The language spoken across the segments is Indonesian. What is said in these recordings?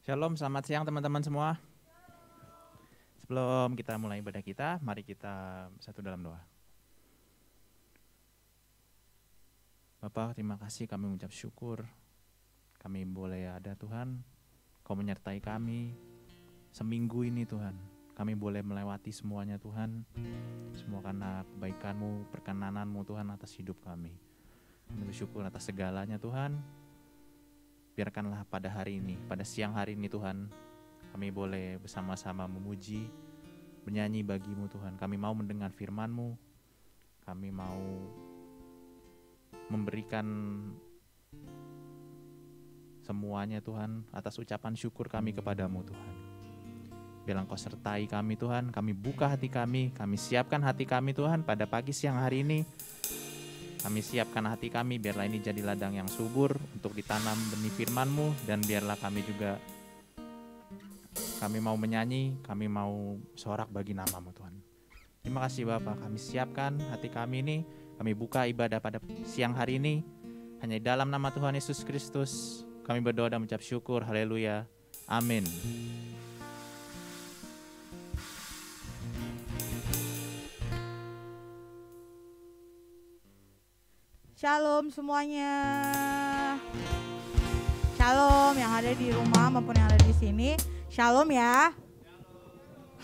Shalom, selamat siang teman-teman semua. Sebelum kita mulai ibadah kita, mari kita satu dalam doa. Bapak, terima kasih, kami mengucap syukur. Kami boleh ada Tuhan, Kau menyertai kami seminggu ini Tuhan. Kami boleh melewati semuanya Tuhan. Semua karena kebaikan-Mu, perkenanan-Mu Tuhan atas hidup kami. Kami bersyukur atas segalanya Tuhan. Biarkanlah pada hari ini, pada siang hari ini Tuhan, kami boleh bersama-sama memuji, menyanyi bagi-Mu Tuhan. Kami mau mendengar firman-Mu, kami mau memberikan semuanya Tuhan atas ucapan syukur kami kepada-Mu Tuhan. Biarlah Engkau sertai kami Tuhan, kami buka hati kami siapkan hati kami Tuhan pada pagi siang hari ini. Kami siapkan hati kami, biarlah ini jadi ladang yang subur untuk ditanam benih firman-Mu. Dan biarlah kami juga, kami mau menyanyi, kami mau sorak bagi nama-Mu Tuhan. Terima kasih Bapak, kami siapkan hati kami ini, kami buka ibadah pada siang hari ini. Hanya di dalam nama Tuhan Yesus Kristus, kami berdoa dan mengucap syukur, haleluya, amin. Shalom semuanya. Shalom yang ada di rumah maupun yang ada di sini. Shalom ya.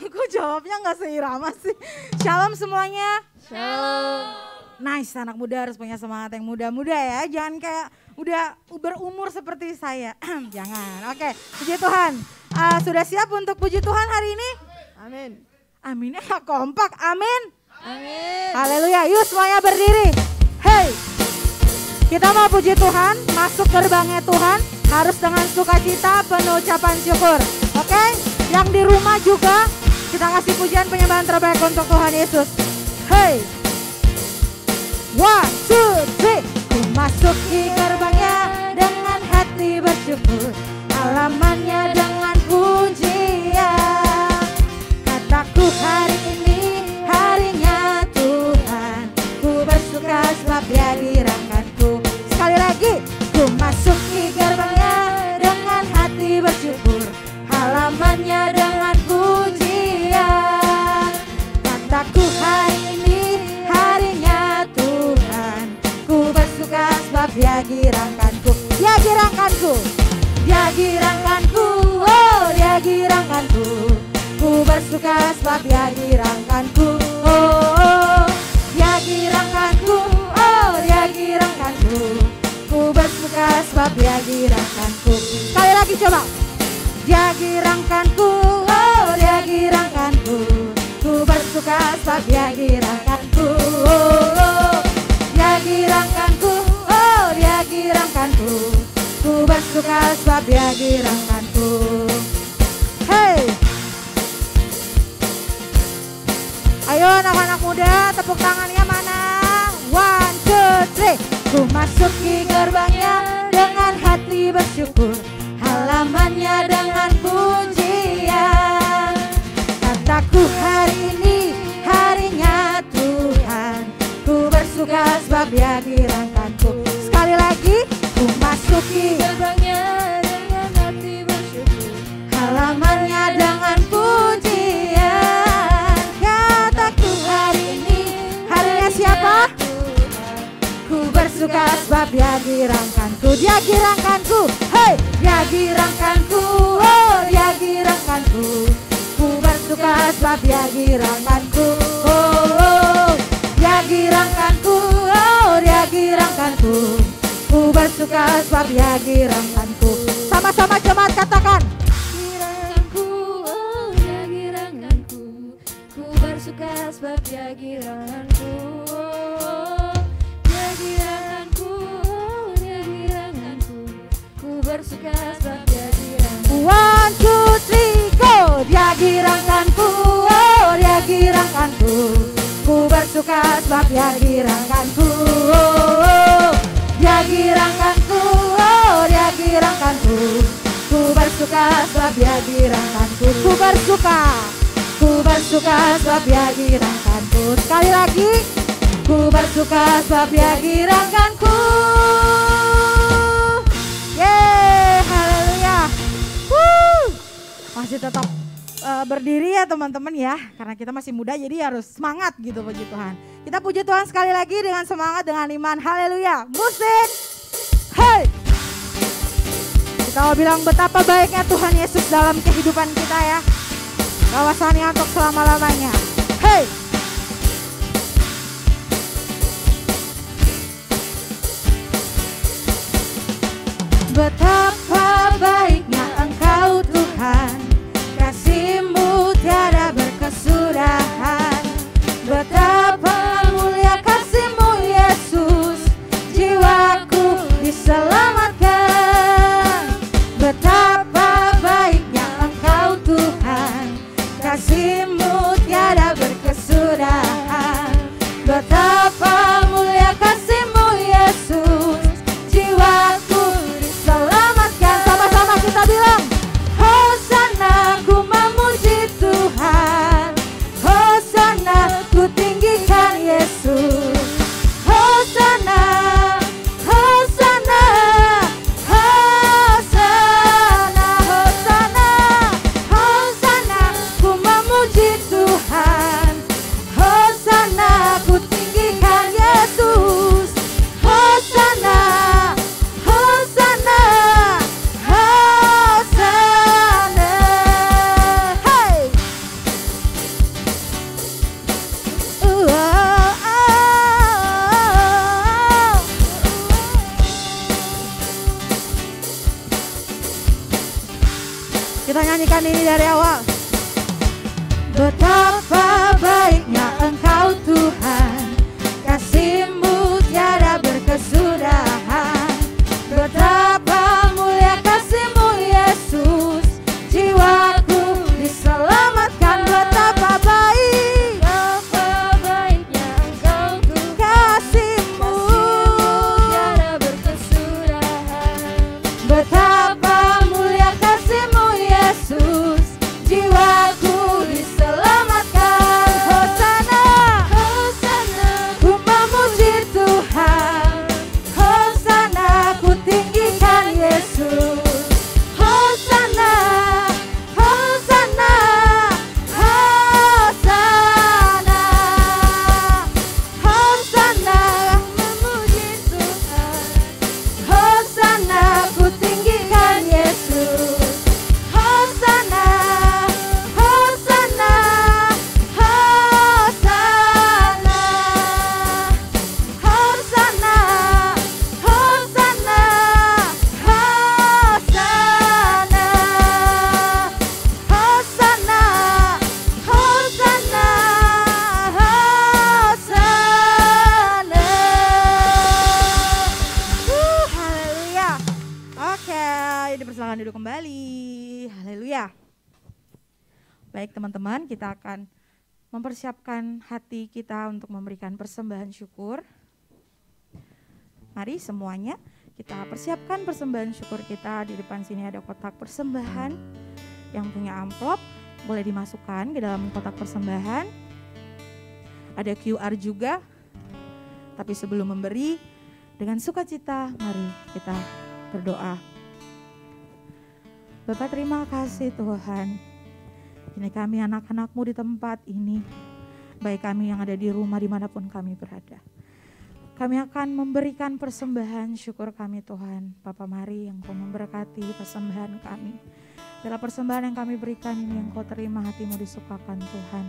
Kok jawabnya nggak seirama sih? Shalom semuanya. Shalom. Nice, anak muda harus punya semangat yang muda-muda ya. Jangan kayak udah berumur seperti saya. Jangan. Oke, puji Tuhan. Sudah siap untuk puji Tuhan hari ini? Amin. Aminnya nggak kompak. Amin. Amin. Haleluya. Yuk semuanya berdiri. Hey. Kita mau puji Tuhan, masuk gerbangnya Tuhan harus dengan sukacita penuh ucapan syukur. Oke? Yang di rumah juga kita kasih pujian penyembahan terbaik untuk Tuhan Yesus. Hey! 1, 2, 3. Ku masuki gerbangnya dengan hati bersyukur, halamannya dengan pujian. Kataku hari ini harinya Tuhan, ku bersuka sebab Dia dirangkanku. Sekali lagi, ku masuki gerbangnya dengan hati bersyukur, halamannya dengan pujian. Kataku hari ini harinya Tuhan, ku bersuka sebab Dia girangkanku. Dia girangkanku, Dia girangkanku, oh Dia girangkanku. Ku bersuka sebab Dia girangkanku, oh Dia girangkanku, oh Dia girangkanku. Ku bersuka sebab Dia girangkanku. Sekali lagi coba. Dia girangkanku, oh Dia girangkanku. Ku bersuka sebab Dia girangkanku, oh Dia girangkanku, oh Dia girangkanku. Ku bersuka sebab Dia girangkanku. Hey. Ayo anak-anak muda, tepuk tangannya mana? 1, 2, 3. Ku masuki gerbangnya dengan hati bersyukur, halamannya dengan pujian. Kataku hari ini harinya Tuhan, ku bersuka sebab Dia girangkanku. Sekali lagi, ku masuki Gerbangnya dengan hati bersyukur, halamannya dengan pujian. Kataku hari ini harinya siapa? Ku bersuka sebab Dia girangkanku. Dia girangkanku, hey, Dia girangkanku, oh Dia girangkanku. Ku bersuka sebab Dia girangkanku, oh Dia girangkanku, oh Dia girangkanku. Ku bersuka sebab Dia girangkanku. Sama-sama jemaat katakan. girangkanku, oh Dia girangkanku. Ku bersuka sebab Dia girangkanku, oh Dia girangkanku, oh Dia girangkanku. Ku bersuka sebab Dia girangkanku. 1, 2, 3, go. Dia girangkanku, oh Dia girangkanku. Ku bersuka sebab Dia girangkanku, oh Dia girangkanku, oh Dia girangkanku. Ku bersuka sebab Dia girangkanku. Ku bersuka sebab Dia girangkanku. Sekali lagi, ku bersuka sebab Dia girangkanku. Yeay, haleluya. Woo. Masih tetap berdiri ya teman-teman ya. Karena kita masih muda jadi harus semangat gitu puji Tuhan. Kita puji Tuhan sekali lagi dengan semangat, dengan iman. Haleluya. Musik. Hey. Kita mau bilang betapa baiknya Tuhan Yesus dalam kehidupan kita ya. Kawasannya untuk selama-lamanya. Hey. Betapa baiknya Engkau Tuhan, kasih-Mu tiada berkesudahan. Betapa mulia kasih-Mu Yesus, jiwaku diselamatkan. Betapa baiknya Engkau Tuhan, kasih-Mu tiada berkesudahan. Betapa mulia kasih-Mu Yesus, jiwaku diselamatkan. Sama-sama kita bilang, Hosana ku memuji Tuhan, Hosana ku tinggikan Yesus. Hosana, Hosana, Hosana, Hosana, Hosana ku memuji Tuhan, Hosana ku tinggikan Yesus. Hosana, Hosana, Hosana. Hey. Kita nyanyikan ini dari awal. Betapa baiknya Engkau Tuhan, kasih-Mu tiada berkesudahan. Betapa mulia kasih-Mu Yesus, jiwaku diselamatkan. Betapa baik, Betapa baiknya Engkau Tuhan, kasih-Mu. tiada berkesudahan. Betapa mulia kasih-Mu Yesus, jiwaku diselamatkan. Hosana, Hosana, ku memuji Tuhan, Hosana ku tinggikan Yesus. Hosana, Hosana, Hosana, Hosana memuji Tuhan. Hosana ku tinggikan Yesus. Hosana, Hosana, Hosana, Hosana, Hosana, Hosana, Hosana, Hosana, Hosana. Haleluya. Oke, dipersilakan duduk kembali. Haleluya. Baik teman-teman, kita akan mempersiapkan hati kita untuk memberikan persembahan syukur. Mari semuanya kita persiapkan persembahan syukur kita. Di depan sini ada kotak persembahan. Yang punya amplop boleh dimasukkan ke dalam kotak persembahan. Ada QR juga. Tapi sebelum memberi, dengan sukacita mari kita berdoa. Bapak terima kasih Tuhan. Ini kami anak-anak-Mu di tempat ini. Baik kami yang ada di rumah dimanapun kami berada. Kami akan memberikan persembahan syukur kami Tuhan. Bapa mari Engkau memberkati persembahan kami. Bila persembahan yang kami berikan ini Engkau terima, hati-Mu disukakan Tuhan.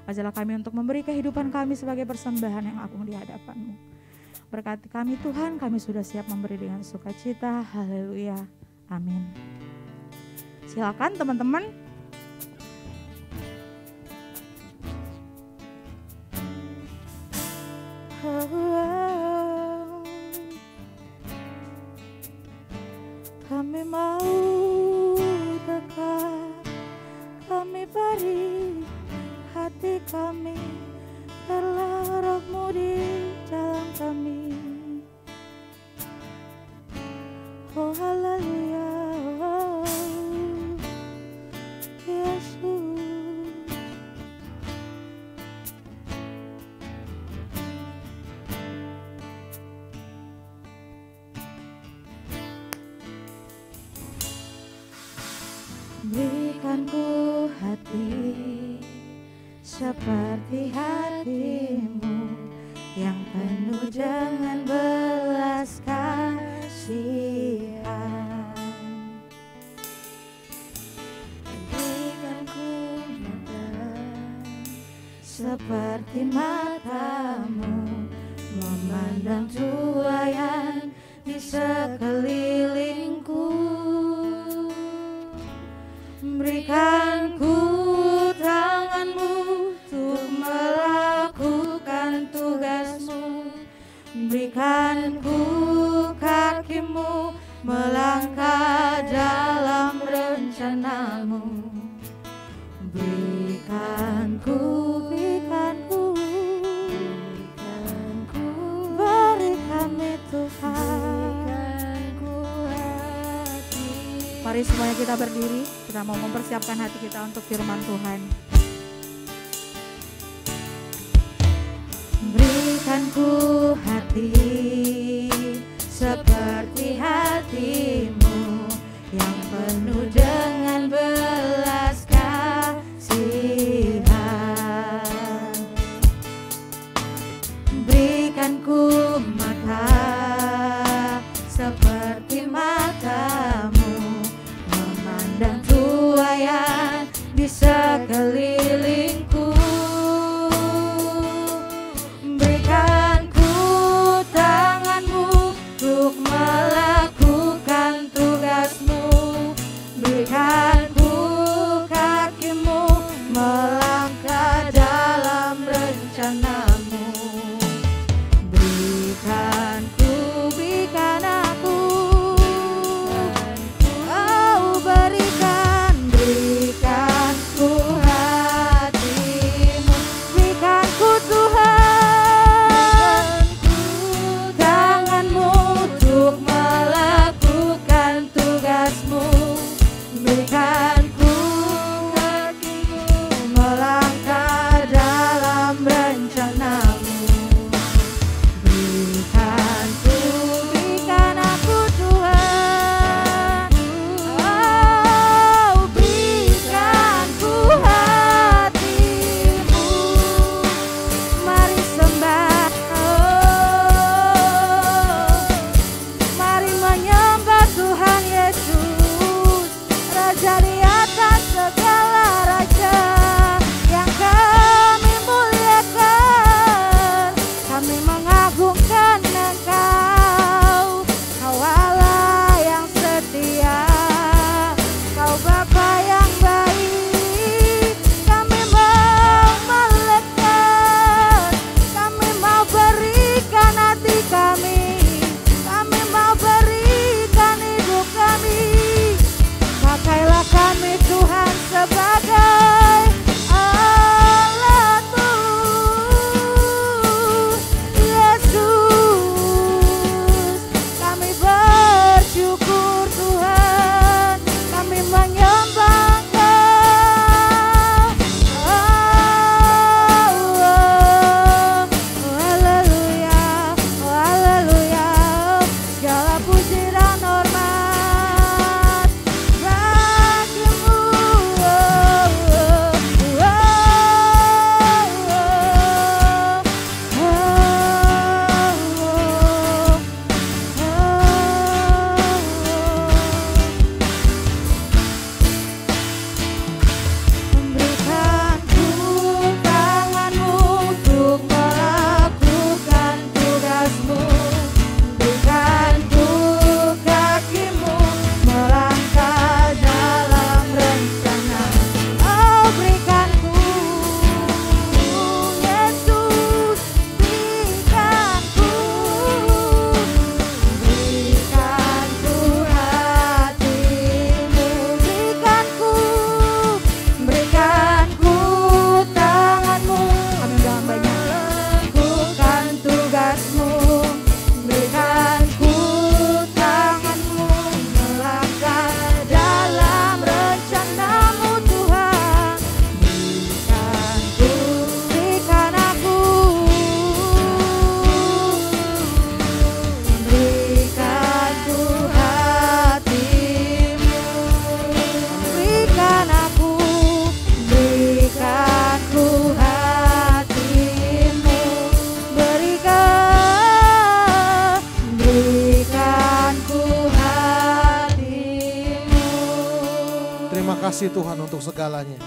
Ajarlah kami untuk memberi kehidupan kami sebagai persembahan yang agung di hadapan-Mu. Berkati kami Tuhan, kami sudah siap memberi dengan sukacita. Haleluya. Amin. Silakan teman-teman. Kami mau dekat, kami beri hati kami, biarlah Roh-Mu di dalam kami. Oh haleluya, oh, Yesus. Berikan Berikan ku hati seperti hatimu yang penuh dengan belas kasihan. Berikan ku mata seperti matamu, memandang tuaian di sekelilingku. Berikan ku tanganmu untuk melakukan tugasmu. Berikan ku kakimu melangkah dalam rencanamu. Berikan ku, berikan ku, beri kami Tuhan. Mari semuanya kita berdiri, kita mau mempersiapkan hati kita untuk firman Tuhan. Berikan ku hati seperti hatimu yang penuh dengan belas kasihan. Berikan ku mata seperti matamu, memandang tuaian di sekelilingku. Berikan ku tanganmu untuk melakukan tugasmu. Berikan ku kakimu melangkah dalam rencanamu. Berikan ku, berikan aku. Oh, berikan, berikan ku hatimu. Berikan ku Tuhan tanganmu untuk melakukan tugasmu. Berikan ku kakimu melangkah dalam rencanamu. Berikan ku, berikan aku Tuhan. Oh, berikan ku hatimu. Mari sembah, oh, mari menyembah Tuhan Yesus, Raja di atas segala raja, yang kami muliakan. Kami mengagungkan Engkau, Kau Allah yang setia, Kau Bapa yang baik. Kami mau melekat, kami mau berikan hati kami mau berikan hidup kami. Pakailah kami Tuhan sebagai Terima kasih Tuhan untuk segalanya.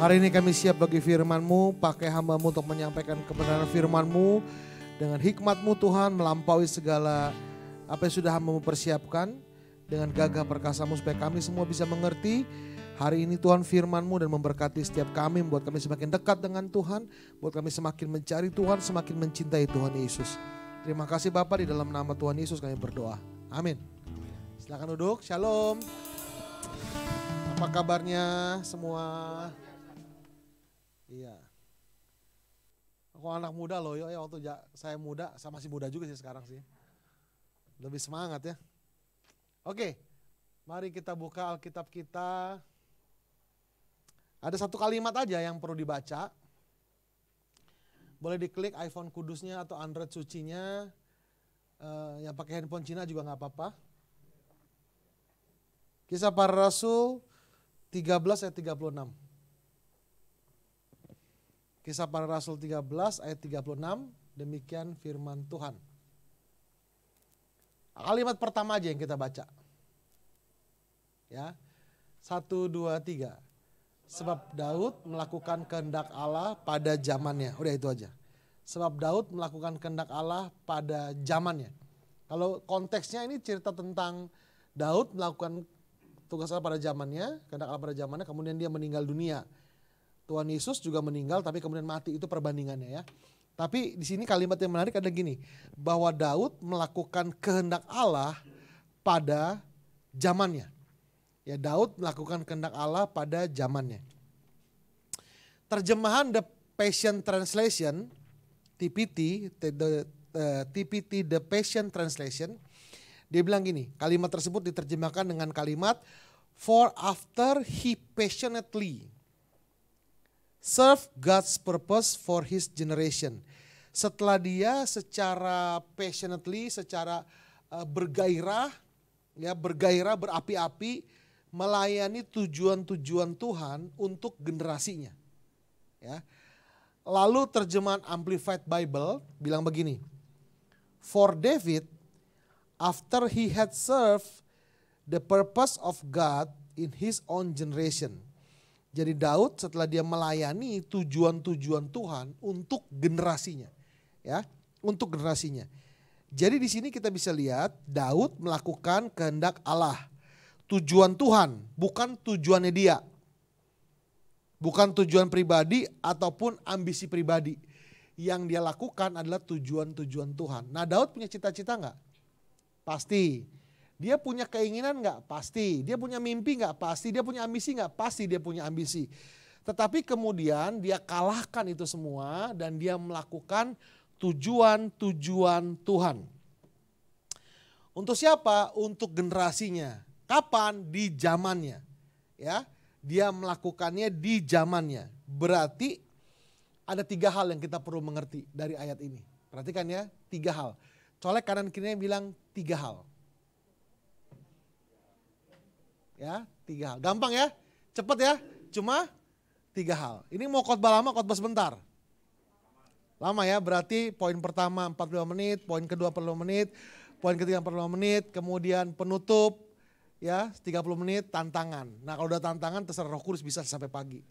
Hari ini kami siap bagi firman-Mu, pakai hamba-Mu untuk menyampaikan kebenaran firman-Mu. Dengan hikmat-Mu Tuhan melampaui segala apa yang sudah hamba-Mu persiapkan. Dengan gagah perkasa-Mu supaya kami semua bisa mengerti. Hari ini Tuhan firman-Mu dan memberkati setiap kami, membuat kami semakin dekat dengan Tuhan. Buat kami semakin mencari Tuhan, semakin mencintai Tuhan Yesus. Terima kasih Bapa, di dalam nama Tuhan Yesus kami berdoa. Amin. Silakan duduk, shalom. Apa kabarnya semua? Iya. Aku anak muda loh, ya waktu saya muda, saya masih muda juga sih sekarang sih. Lebih semangat ya. Oke, mari kita buka Alkitab kita. Ada satu kalimat aja yang perlu dibaca. Boleh diklik iPhone kudusnya atau Android sucinya. Yang pakai handphone Cina juga gak apa-apa. Kisah Para Rasul 13 ayat 36. Kisah Para Rasul 13 ayat 36, demikian firman Tuhan. Kalimat pertama aja yang kita baca. Ya. 1, 2, 3. Sebab Daud melakukan kehendak Allah pada zamannya. Udah itu aja. Sebab Daud melakukan kehendak Allah pada zamannya. Kalau konteksnya ini cerita tentang Daud melakukan tugas Allah pada zamannya, kehendak Allah pada zamannya, kemudian dia meninggal dunia. Tuhan Yesus juga meninggal tapi kemudian mati, itu perbandingannya ya. Tapi di sini kalimat yang menarik ada gini, bahwa Daud melakukan kehendak Allah pada zamannya. Ya, Daud melakukan kehendak Allah pada zamannya. Terjemahan The Passion Translation, TPT, The Passion Translation, dia bilang gini, kalimat tersebut diterjemahkan dengan kalimat, for after he passionately serve God's purpose for his generation. Setelah dia secara passionately, secara bergairah, ya bergairah, berapi-api, melayani tujuan-tujuan Tuhan untuk generasinya. Ya. Lalu terjemahan Amplified Bible bilang begini, for David, after he had served the purpose of God in his own generation. Jadi Daud setelah dia melayani tujuan-tujuan Tuhan untuk generasinya, ya, untuk generasinya. Jadi di sini kita bisa lihat Daud melakukan kehendak Allah, tujuan Tuhan, bukan tujuannya dia, bukan tujuan pribadi ataupun ambisi pribadi. Yang dia lakukan adalah tujuan-tujuan Tuhan. Nah, Daud punya cita-cita nggak? Pasti. Dia punya keinginan nggak? Pasti. Dia punya mimpi nggak? Pasti. Dia punya ambisi nggak? Pasti dia punya ambisi. Tetapi kemudian dia kalahkan itu semua dan dia melakukan tujuan-tujuan Tuhan. Untuk siapa? Untuk generasinya. Kapan? Di zamannya. Ya, dia melakukannya di zamannya. Berarti ada 3 hal yang kita perlu mengerti dari ayat ini. Perhatikan ya, 3 hal. Colek kanan kirinya bilang 3 hal. Ya, 3 hal. Gampang ya, cepet ya, cuma 3 hal. Ini mau khotbah lama, khotbah sebentar. Lama ya, berarti poin pertama 45 menit, poin kedua 45 menit, poin ketiga 45 menit, kemudian penutup ya 30 menit, tantangan. Nah kalau udah tantangan terserah Roh Kudus bisa sampai pagi.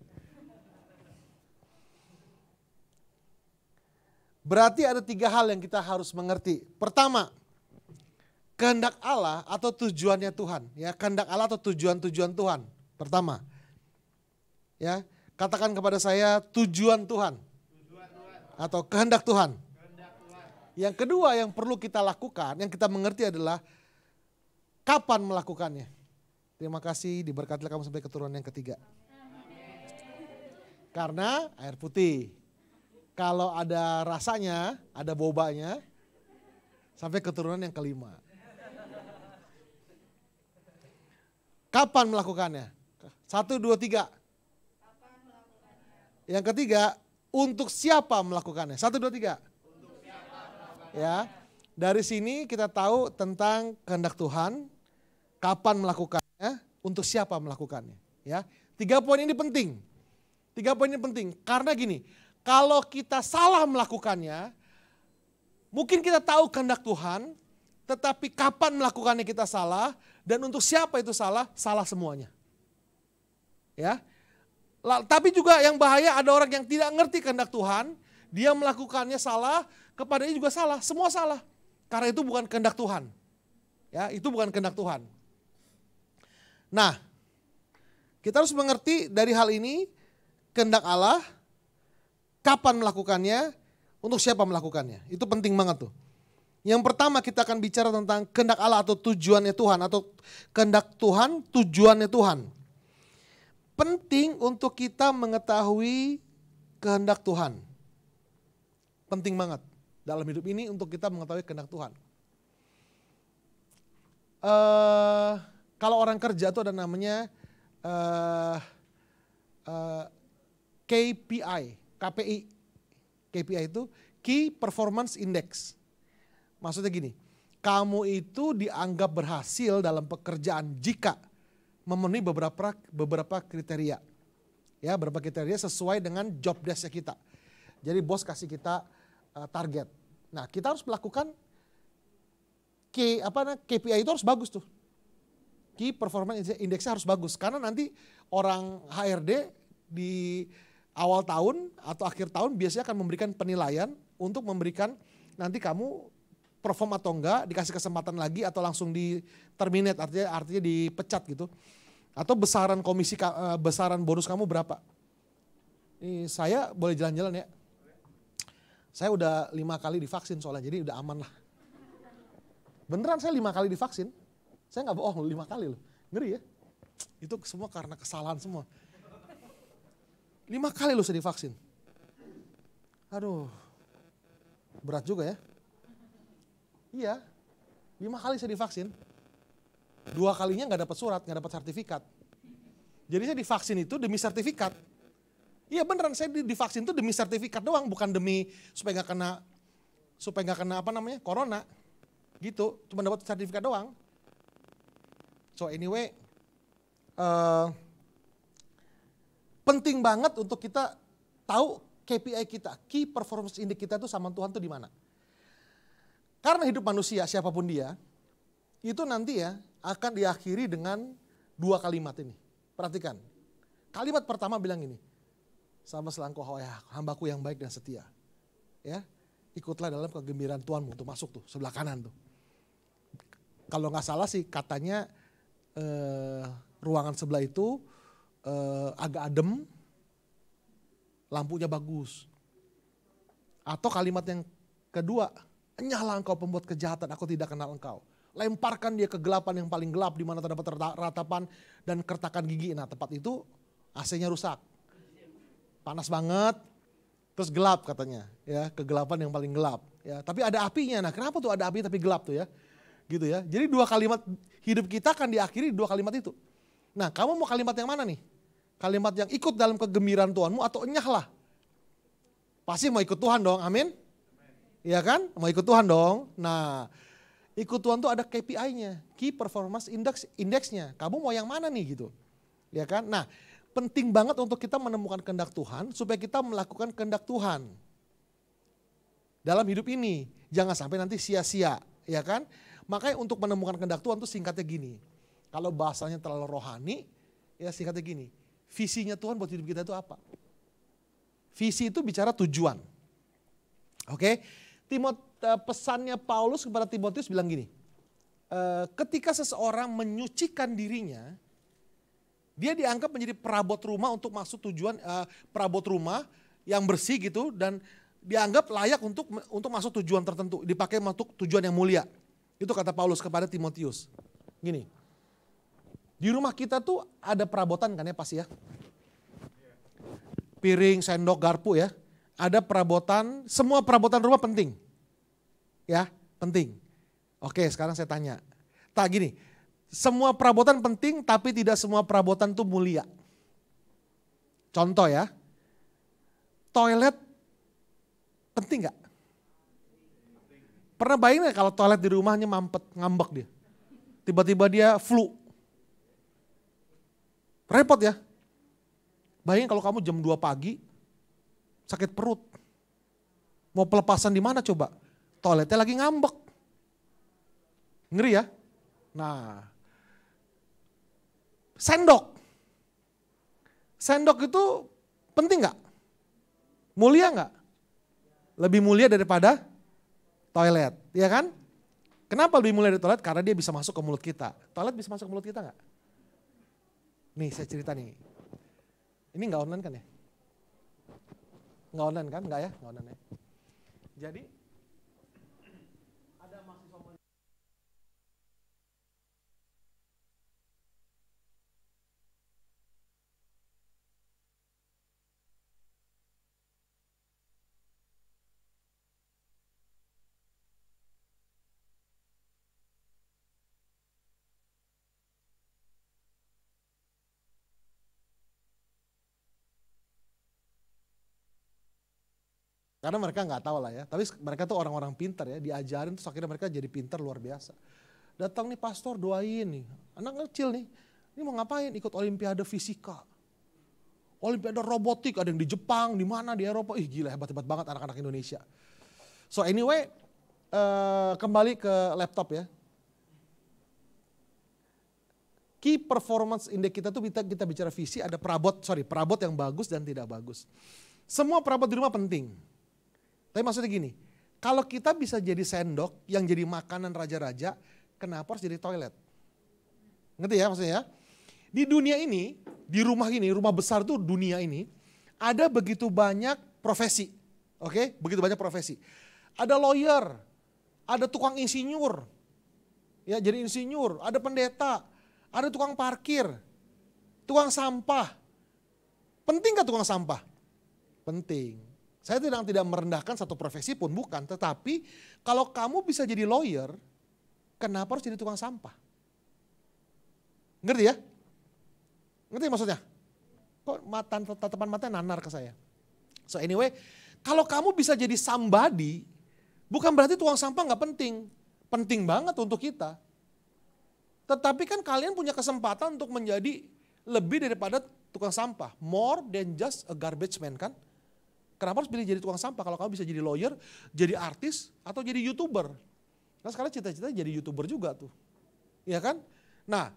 Berarti ada 3 hal yang kita harus mengerti. Pertama, kehendak Allah atau tujuannya Tuhan, ya, kehendak Allah atau tujuan-tujuan Tuhan. Pertama, ya, katakan kepada saya tujuan Tuhan atau kehendak Tuhan. Yang kedua yang perlu kita lakukan, yang kita mengerti adalah kapan melakukannya. Terima kasih, diberkatilah kamu sampai keturunan yang ketiga. Karena air putih, kalau ada rasanya, ada bobanya, sampai keturunan yang kelima. Kapan melakukannya? 1, 2, 3. Yang ketiga, untuk siapa melakukannya? 1, 2, 3. Ya, dari sini kita tahu tentang kehendak Tuhan, kapan melakukannya, untuk siapa melakukannya. Ya, 3 poin ini penting. 3 poin ini penting karena gini, kalau kita salah melakukannya, mungkin kita tahu kehendak Tuhan, tetapi kapan melakukannya kita salah, dan untuk siapa itu salah, salah semuanya. Ya. Tapi juga yang bahaya ada orang yang tidak ngerti kehendak Tuhan, dia melakukannya salah, kepadanya juga salah, semua salah. Karena itu bukan kehendak Tuhan. Ya, itu bukan kehendak Tuhan. Nah, kita harus mengerti dari hal ini kehendak Allah, kapan melakukannya, untuk siapa melakukannya. Itu penting banget tuh. Yang pertama kita akan bicara tentang kehendak Allah atau tujuannya Tuhan, atau kehendak Tuhan, tujuannya Tuhan. Penting untuk kita mengetahui kehendak Tuhan. Penting banget dalam hidup ini untuk kita mengetahui kehendak Tuhan. Kalau orang kerja itu ada namanya KPI, KPI. KPI itu Key Performance Index. Maksudnya gini, kamu itu dianggap berhasil dalam pekerjaan jika memenuhi beberapa kriteria. Ya, beberapa kriteria sesuai dengan job desk-nya kita. Jadi bos kasih kita target. Nah, kita harus melakukan KPI itu harus bagus tuh. Key Performance Index-nya harus bagus. Karena nanti orang HRD di awal tahun atau akhir tahun biasanya akan memberikan penilaian untuk memberikan nanti kamu perform atau enggak, dikasih kesempatan lagi atau langsung di terminate, artinya dipecat gitu. Atau besaran komisi, besaran bonus kamu berapa. Ini saya boleh jalan-jalan ya. Saya udah 5 kali divaksin soalnya, jadi udah aman lah. Beneran saya 5 kali divaksin. Saya gak bohong, 5 kali loh. Ngeri ya. Itu semua karena kesalahan semua. 5 kali loh saya divaksin. Aduh, berat juga ya. Iya, 5 kali saya divaksin. 2 kalinya gak dapat surat, gak dapat sertifikat. Jadi saya divaksin itu demi sertifikat. Iya beneran, saya divaksin itu demi sertifikat doang, bukan demi supaya gak kena corona. Gitu, cuma dapat sertifikat doang. So anyway, penting banget untuk kita tahu KPI kita, Key Performance Index kita itu sama Tuhan tuh di mana. Karena hidup manusia siapapun dia, itu nanti ya akan diakhiri dengan 2 kalimat ini. Perhatikan, kalimat pertama bilang ini, sama selangkau hambaku yang baik dan setia. Ya, ikutlah dalam kegembiraan Tuhanmu, untuk masuk tuh sebelah kanan tuh. Kalau nggak salah sih katanya ruangan sebelah itu agak adem, lampunya bagus. Atau kalimat yang kedua, enyahlah engkau pembuat kejahatan, aku tidak kenal engkau. Lemparkan dia ke gelapan yang paling gelap, di mana terdapat ratapan dan kertakan gigi. Nah tempat itu AC-nya rusak, panas banget, terus gelap katanya, ya kegelapan yang paling gelap. Ya, tapi ada apinya. Nah kenapa tuh ada api tapi gelap tuh ya? Gitu ya. Jadi 2 kalimat hidup kita akan diakhiri 2 kalimat itu. Nah kamu mau kalimat yang mana nih? Kalimat yang ikut dalam kegembiraan Tuhanmu atau enyahlah? Pasti mau ikut Tuhan dong, amin? Iya kan? Mau ikut Tuhan dong. Nah, ikut Tuhan tuh ada KPI-nya, Key Performance Index-nya. Kamu mau yang mana nih gitu? Ya kan? Nah, penting banget untuk kita menemukan kehendak Tuhan supaya kita melakukan kehendak Tuhan dalam hidup ini. Jangan sampai nanti sia-sia, ya kan? Makanya untuk menemukan kehendak Tuhan tuh singkatnya gini. Kalau bahasanya terlalu rohani, ya singkatnya gini. Visinya Tuhan buat hidup kita itu apa? Visi itu bicara tujuan. Oke? Pesannya Paulus kepada Timotius bilang gini, ketika seseorang menyucikan dirinya, dia dianggap menjadi perabot rumah untuk masuk tujuan, perabot rumah yang bersih gitu, dan dianggap layak untuk masuk tujuan tertentu, dipakai untuk tujuan yang mulia. Itu kata Paulus kepada Timotius. Gini, di rumah kita tuh ada perabotan kan ya pasti ya, piring, sendok, garpu ya. Ada perabotan, semua perabotan rumah penting. Ya, penting. Oke, sekarang saya tanya. Gini, semua perabotan penting tapi tidak semua perabotan itu mulia. Contoh ya, toilet penting gak? Pernah bayangin gak kalau toilet di rumahnya ngambek dia? Tiba-tiba dia flu. Repot ya. Bayangin kalau kamu jam 2 pagi, sakit perut. Mau pelepasan di mana coba? Toiletnya lagi ngambek. Ngeri ya? Nah, sendok. Sendok itu penting nggak? Mulia nggak? Lebih mulia daripada toilet, ya kan? Kenapa lebih mulia dari toilet? Karena dia bisa masuk ke mulut kita. Toilet bisa masuk ke mulut kita nggak? Nih saya cerita nih. Ini nggak online kan ya? Nggak online kan? Nggak ya? Nggak online ya. Jadi ada mahasiswa. Karena mereka nggak tahu lah ya, tapi mereka tuh orang-orang pintar ya, diajarin terus akhirnya mereka jadi pintar luar biasa. Datang nih pastor doain nih, anak kecil nih, ini mau ngapain? Ikut olimpiade fisika, olimpiade robotik, ada yang di Jepang, di mana di Eropa, ih gila hebat-hebat banget anak-anak Indonesia. So anyway, kembali ke laptop ya. Key performance index kita tuh kita bicara visi, ada perabot yang bagus dan tidak bagus. Semua perabot di rumah penting. Tapi maksudnya gini, kalau kita bisa jadi sendok yang jadi makanan raja-raja, kenapa harus jadi toilet? Ngerti ya maksudnya ya? Di dunia ini, di rumah ini, rumah besar tuh dunia ini, ada begitu banyak profesi. Oke, begitu banyak profesi. Ada lawyer, ada tukang insinyur, ya jadi insinyur, ada pendeta, ada tukang parkir, tukang sampah. Penting gak tukang sampah? Penting. Saya tidak merendahkan satu profesi pun, bukan. Tetapi kalau kamu bisa jadi lawyer, kenapa harus jadi tukang sampah? Ngerti ya? Ngerti maksudnya? Kok tatapan matanya nanar ke saya? So anyway, kalau kamu bisa jadi somebody, bukan berarti tukang sampah gak penting. Penting banget untuk kita. Tetapi kan kalian punya kesempatan untuk menjadi lebih daripada tukang sampah. More than just a garbage man kan? Kenapa harus pilih jadi tukang sampah kalau kamu bisa jadi lawyer, jadi artis, atau jadi YouTuber? Nah sekarang cita-cita jadi YouTuber juga tuh. Iya kan? Nah,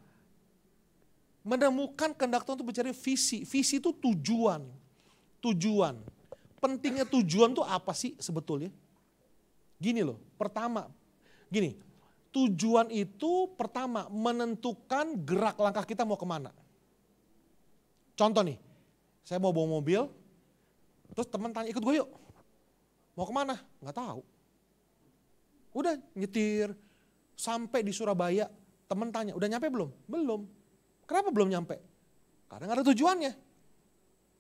menemukan kehendak Tuhan untuk mencari visi. Visi itu tujuan. Tujuan. Pentingnya tujuan tuh apa sih sebetulnya? Gini loh, pertama, gini. Tujuan itu pertama menentukan gerak langkah kita mau kemana. Contoh nih, saya mau bawa mobil, terus teman tanya ikut gue yuk. Mau kemana? Nggak tahu. Udah nyetir sampai di Surabaya, teman tanya udah nyampe belum? Belum. Kenapa belum nyampe? Karena nggak ada tujuannya.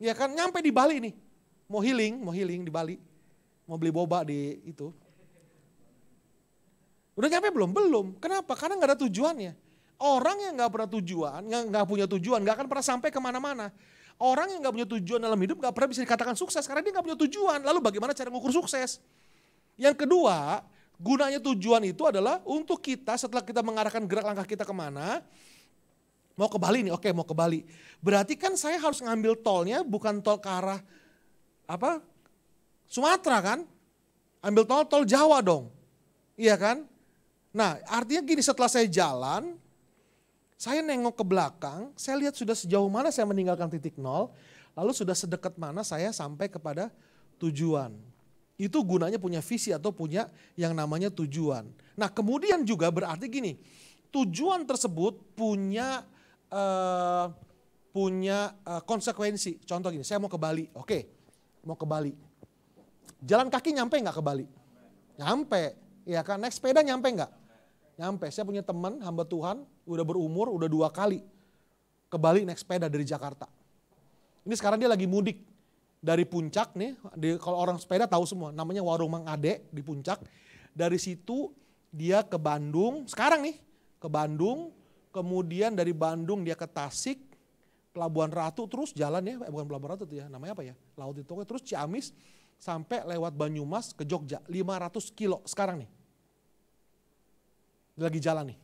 Ya kan nyampe di Bali nih, mau healing di Bali, mau beli boba di itu. Udah nyampe belum? Belum. Kenapa? Karena nggak ada tujuannya. Orang yang nggak pernah tujuan, nggak punya tujuan, nggak akan pernah sampai kemana-mana. Orang yang nggak punya tujuan dalam hidup nggak pernah bisa dikatakan sukses karena dia nggak punya tujuan. Lalu bagaimana cara mengukur sukses? Yang kedua, gunanya tujuan itu adalah untuk kita setelah kita mengarahkan gerak langkah kita kemana. Mau ke Bali nih, oke mau ke Bali. Berarti kan saya harus ngambil tolnya bukan tol ke arah Sumatera kan? Ambil tol Jawa dong. Iya kan? Nah artinya gini, setelah saya jalan, saya nengok ke belakang, saya lihat sudah sejauh mana saya meninggalkan titik nol, lalu sudah sedekat mana saya sampai kepada tujuan. Itu gunanya punya visi atau punya yang namanya tujuan. Nah kemudian juga berarti gini, tujuan tersebut punya konsekuensi. Contoh gini, saya mau ke Bali, oke, mau ke Bali. Jalan kaki nyampe nggak ke Bali? Nyampe, ya kan? Naik sepeda nyampe nggak? Nyampe. Saya punya teman hamba Tuhan, udah berumur, udah 2 kali ke Bali naik sepeda dari Jakarta. Ini sekarang dia lagi mudik dari Puncak nih, kalau orang sepeda tahu semua, namanya Warung Mang Ade di Puncak. Dari situ dia ke Bandung, sekarang nih ke Bandung, kemudian dari Bandung dia ke Tasik, Pelabuhan Ratu, terus jalan ya, bukan Pelabuhan Ratu tuh ya, namanya apa ya, Laut itu, terus Ciamis, sampai lewat Banyumas ke Jogja, 500 kilo sekarang nih. Lagi jalan nih,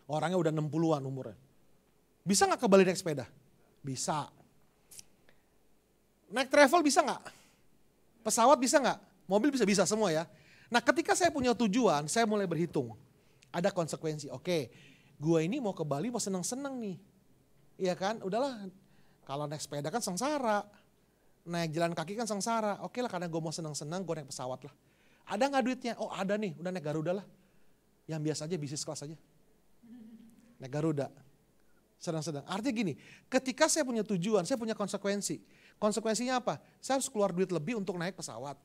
orangnya udah 60-an umurnya. Bisa gak ke Bali naik sepeda? Bisa. Naik travel bisa gak? Pesawat bisa gak? Mobil bisa semua ya. Nah ketika saya punya tujuan, saya mulai berhitung. Ada konsekuensi, oke gue ini mau ke Bali mau seneng-seneng nih. Iya kan, udahlah Kalau naik sepeda kan sengsara. Naik jalan kaki kan sengsara. Oke lah, karena gue mau senang-senang, gue naik pesawat lah. Ada nggak duitnya? Oh ada nih, udah naik Garuda lah. Yang biasa aja, bisnis kelas aja. Naik Garuda. Sedang-sedang. Artinya gini, ketika saya punya tujuan, saya punya konsekuensi. Konsekuensinya apa? Saya harus keluar duit lebih untuk naik pesawat.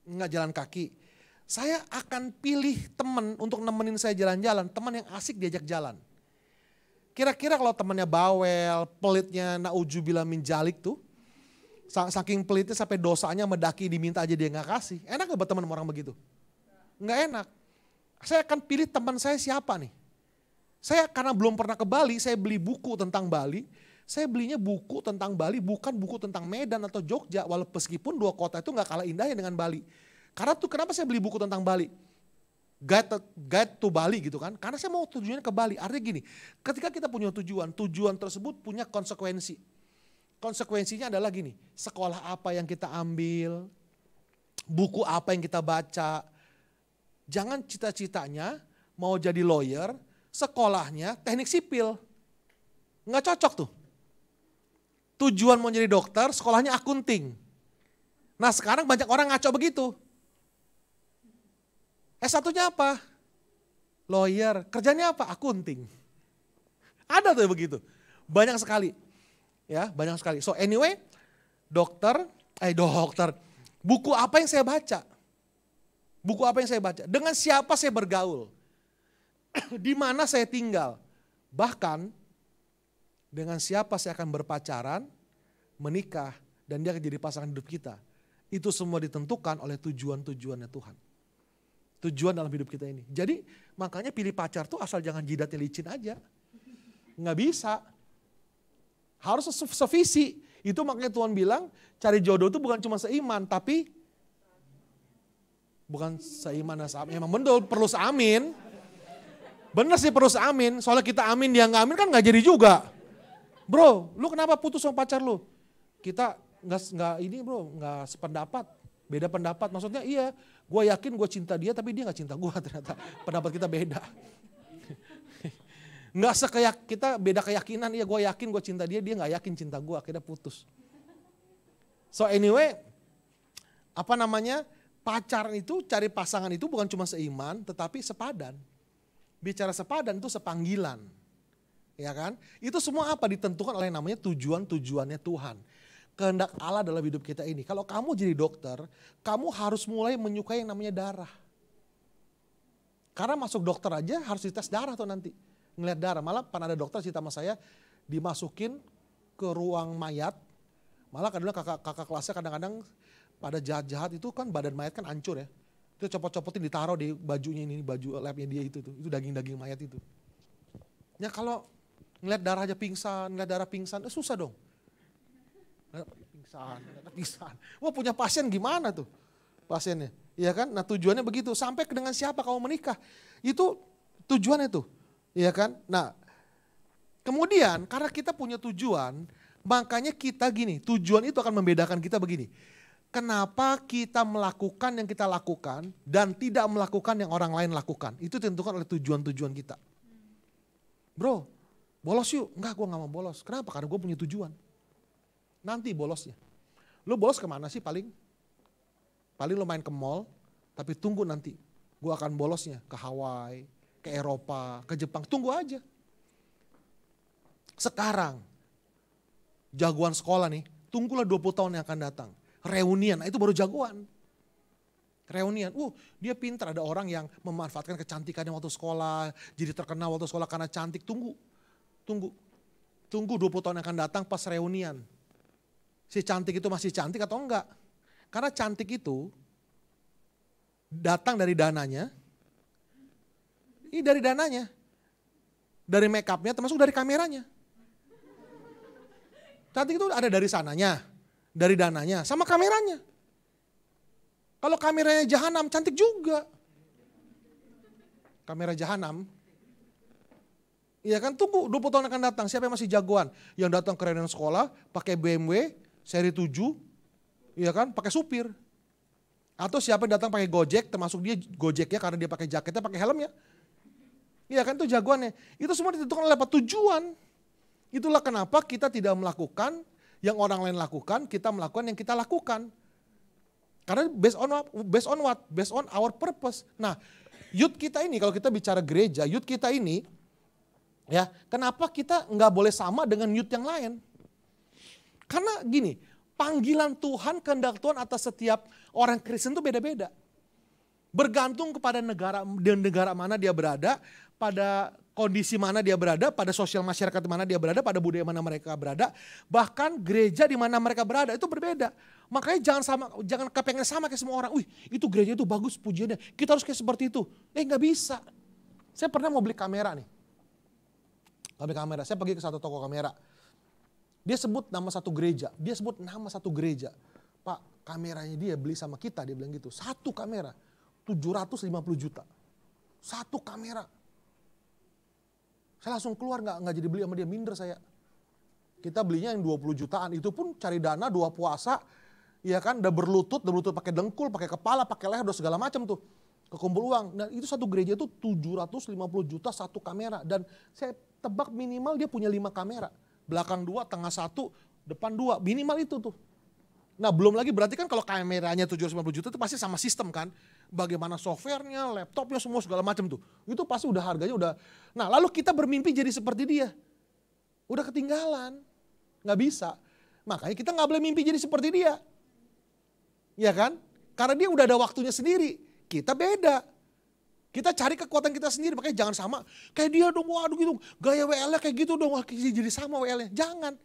Nggak jalan kaki. Saya akan pilih teman untuk nemenin saya jalan-jalan, teman yang asik diajak jalan. Kira-kira kalau temannya bawel, pelitnya na'udzubillah min jalik tuh, saking pelitnya sampai dosanya mendaki diminta aja dia nggak kasih. Enak gak buat teman orang begitu? Nggak enak. Saya akan pilih teman saya siapa nih. Saya karena belum pernah ke Bali, saya beli buku tentang Bali. Saya belinya buku tentang Bali, bukan buku tentang Medan atau Jogja. Walaupun meskipun dua kota itu nggak kalah indahnya dengan Bali. Karena tuh kenapa saya beli buku tentang Bali? Guide to Bali gitu kan. Karena saya mau tujuannya ke Bali. Artinya gini, ketika kita punya tujuan tersebut punya konsekuensi. Konsekuensinya adalah gini, sekolah apa yang kita ambil, buku apa yang kita baca. Jangan cita-citanya mau jadi lawyer, sekolahnya teknik sipil. Nggak cocok tuh. Tujuan mau jadi dokter, sekolahnya akunting. Nah sekarang banyak orang ngaco begitu. S1-nya apa? Lawyer. Kerjanya apa? Akunting. Ada tuh begitu. Banyak sekali. Ya, banyak sekali. So anyway, dokter. Buku apa yang saya baca? Buku apa yang saya baca? Dengan siapa saya bergaul? Di mana saya tinggal? Bahkan dengan siapa saya akan berpacaran, menikah, dan dia akan jadi pasangan hidup kita. Itu semua ditentukan oleh tujuan-tujuannya Tuhan. Tujuan dalam hidup kita ini. Jadi makanya pilih pacar tuh asal jangan jidatnya licin aja. Nggak bisa. Harus sevisi. Itu makanya Tuhan bilang cari jodoh itu bukan cuma seiman, tapi bukan seiman dan seamin. Emang betul perlu seamin. Bener sih perlu seamin. Soalnya kita amin dia nggak amin kan nggak jadi juga. Bro, lu kenapa putus sama pacar lu? Kita nggak sependapat. Beda pendapat, maksudnya iya, gue yakin gue cinta dia tapi dia gak cinta gue ternyata. Pendapat kita beda. Nggak kita beda keyakinan, iya gue yakin gue cinta dia gak yakin cinta gue, akhirnya putus. So anyway, pacaran itu, cari pasangan itu bukan cuma seiman tetapi sepadan. Bicara sepadan itu sepanggilan. Ya kan? Itu semua apa ditentukan oleh namanya tujuannya Tuhan. Kehendak Allah dalam hidup kita ini. Kalau kamu jadi dokter, kamu harus mulai menyukai yang namanya darah. Karena masuk dokter aja harus dites darah tuh nanti. Ngeliat darah, malah pernah ada dokter cerita sama saya, dimasukin ke ruang mayat. Malah kadang-kadang kakak kelasnya kadang-kadang pada jahat-jahat itu kan badan mayat kan hancur ya. Itu copot-copotin ditaruh di bajunya ini, baju labnya dia itu tuh. Itu daging-daging mayat itu. Ya kalau ngeliat darah aja pingsan, susah dong. Pingsan. Wah punya pasien gimana tuh pasiennya? Iya kan? Nah tujuannya begitu. Sampai dengan siapa kamu menikah? Itu tujuannya tuh. Iya kan? Nah kemudian karena kita punya tujuan, makanya kita gini, tujuan itu akan membedakan kita begini. Kenapa kita melakukan yang kita lakukan dan tidak melakukan yang orang lain lakukan? Itu ditentukan oleh tujuan-tujuan kita. Bro, bolos yuk. Enggak, gue gak mau bolos. Kenapa? Karena gue punya tujuan. Nanti bolosnya. Lu bolos kemana sih paling? Paling lu main ke mall, tapi tunggu nanti. Gue akan bolosnya ke Hawaii, ke Eropa, ke Jepang. Tunggu aja. Sekarang, jagoan sekolah nih, tunggulah 20 tahun yang akan datang. Reunian, nah itu baru jagoan. Reunian, dia pintar. Ada orang yang memanfaatkan kecantikannya waktu sekolah, jadi terkenal waktu sekolah karena cantik. Tunggu 20 tahun yang akan datang pas reunian. Si cantik itu masih cantik atau enggak? Karena cantik itu datang dari dananya. Ini dari dananya. Dari make upnya termasuk dari kameranya. Cantik itu ada dari sananya, dari dananya, sama kameranya. Kalau kameranya jahanam, cantik juga. Kamera jahanam. Iya kan, tunggu 20 tahun akan datang. Siapa yang masih jagoan? Yang datang ke reunian sekolah, pakai BMW, seri 7, iya kan, pakai supir. Atau siapa yang datang pakai Gojek, termasuk dia Gojeknya karena dia pakai jaketnya, pakai helmnya. Iya kan, itu jagoannya. Itu semua ditentukan oleh apa? Tujuan. Itulah kenapa kita tidak melakukan yang orang lain lakukan, kita melakukan yang kita lakukan. Karena based on what? Based on our purpose. Nah, youth kita ini, kalau kita bicara gereja, youth kita ini, ya, kenapa kita nggak boleh sama dengan youth yang lain? Karena gini, panggilan Tuhan, kehendak Tuhan atas setiap orang Kristen itu beda-beda. Bergantung kepada negara mana dia berada, pada kondisi mana dia berada, pada sosial masyarakat mana dia berada, pada budaya mana mereka berada, bahkan gereja di mana mereka berada itu berbeda. Makanya jangan kepengen sama kayak semua orang. Wih, itu gereja itu bagus pujiannya, kita harus kayak seperti itu. Nggak bisa. Saya pernah mau beli kamera nih. Saya pergi ke satu toko kamera. Dia sebut nama satu gereja. Pak, kameranya dia beli sama kita, dia bilang gitu. Satu kamera, 750 juta. Satu kamera. Saya langsung keluar, nggak jadi beli sama dia, minder saya. Kita belinya yang 20 jutaan, itu pun cari dana 2 puasa, ya kan, udah berlutut pakai dengkul, pakai kepala, pakai leher, udah segala macam tuh. Kekumpul uang. Nah itu satu gereja itu 750 juta satu kamera. Dan saya tebak minimal dia punya 5 kamera. Belakang 2, tengah 1, depan 2, minimal itu tuh. Nah belum lagi berarti kan kalau kameranya 750 juta itu pasti sama sistem kan. Bagaimana softwarenya, laptopnya, semua segala macam tuh. Itu pasti udah harganya udah. Nah lalu kita bermimpi jadi seperti dia. Udah ketinggalan. Nggak bisa. Makanya kita nggak boleh mimpi jadi seperti dia. Ya kan? Karena dia udah ada waktunya sendiri. Kita beda. Kita cari kekuatan kita sendiri. Makanya jangan sama. Kayak dia dong, waduh gitu. Gaya WL-nya kayak gitu dong. Wah, jadi sama WL-nya. Jangan.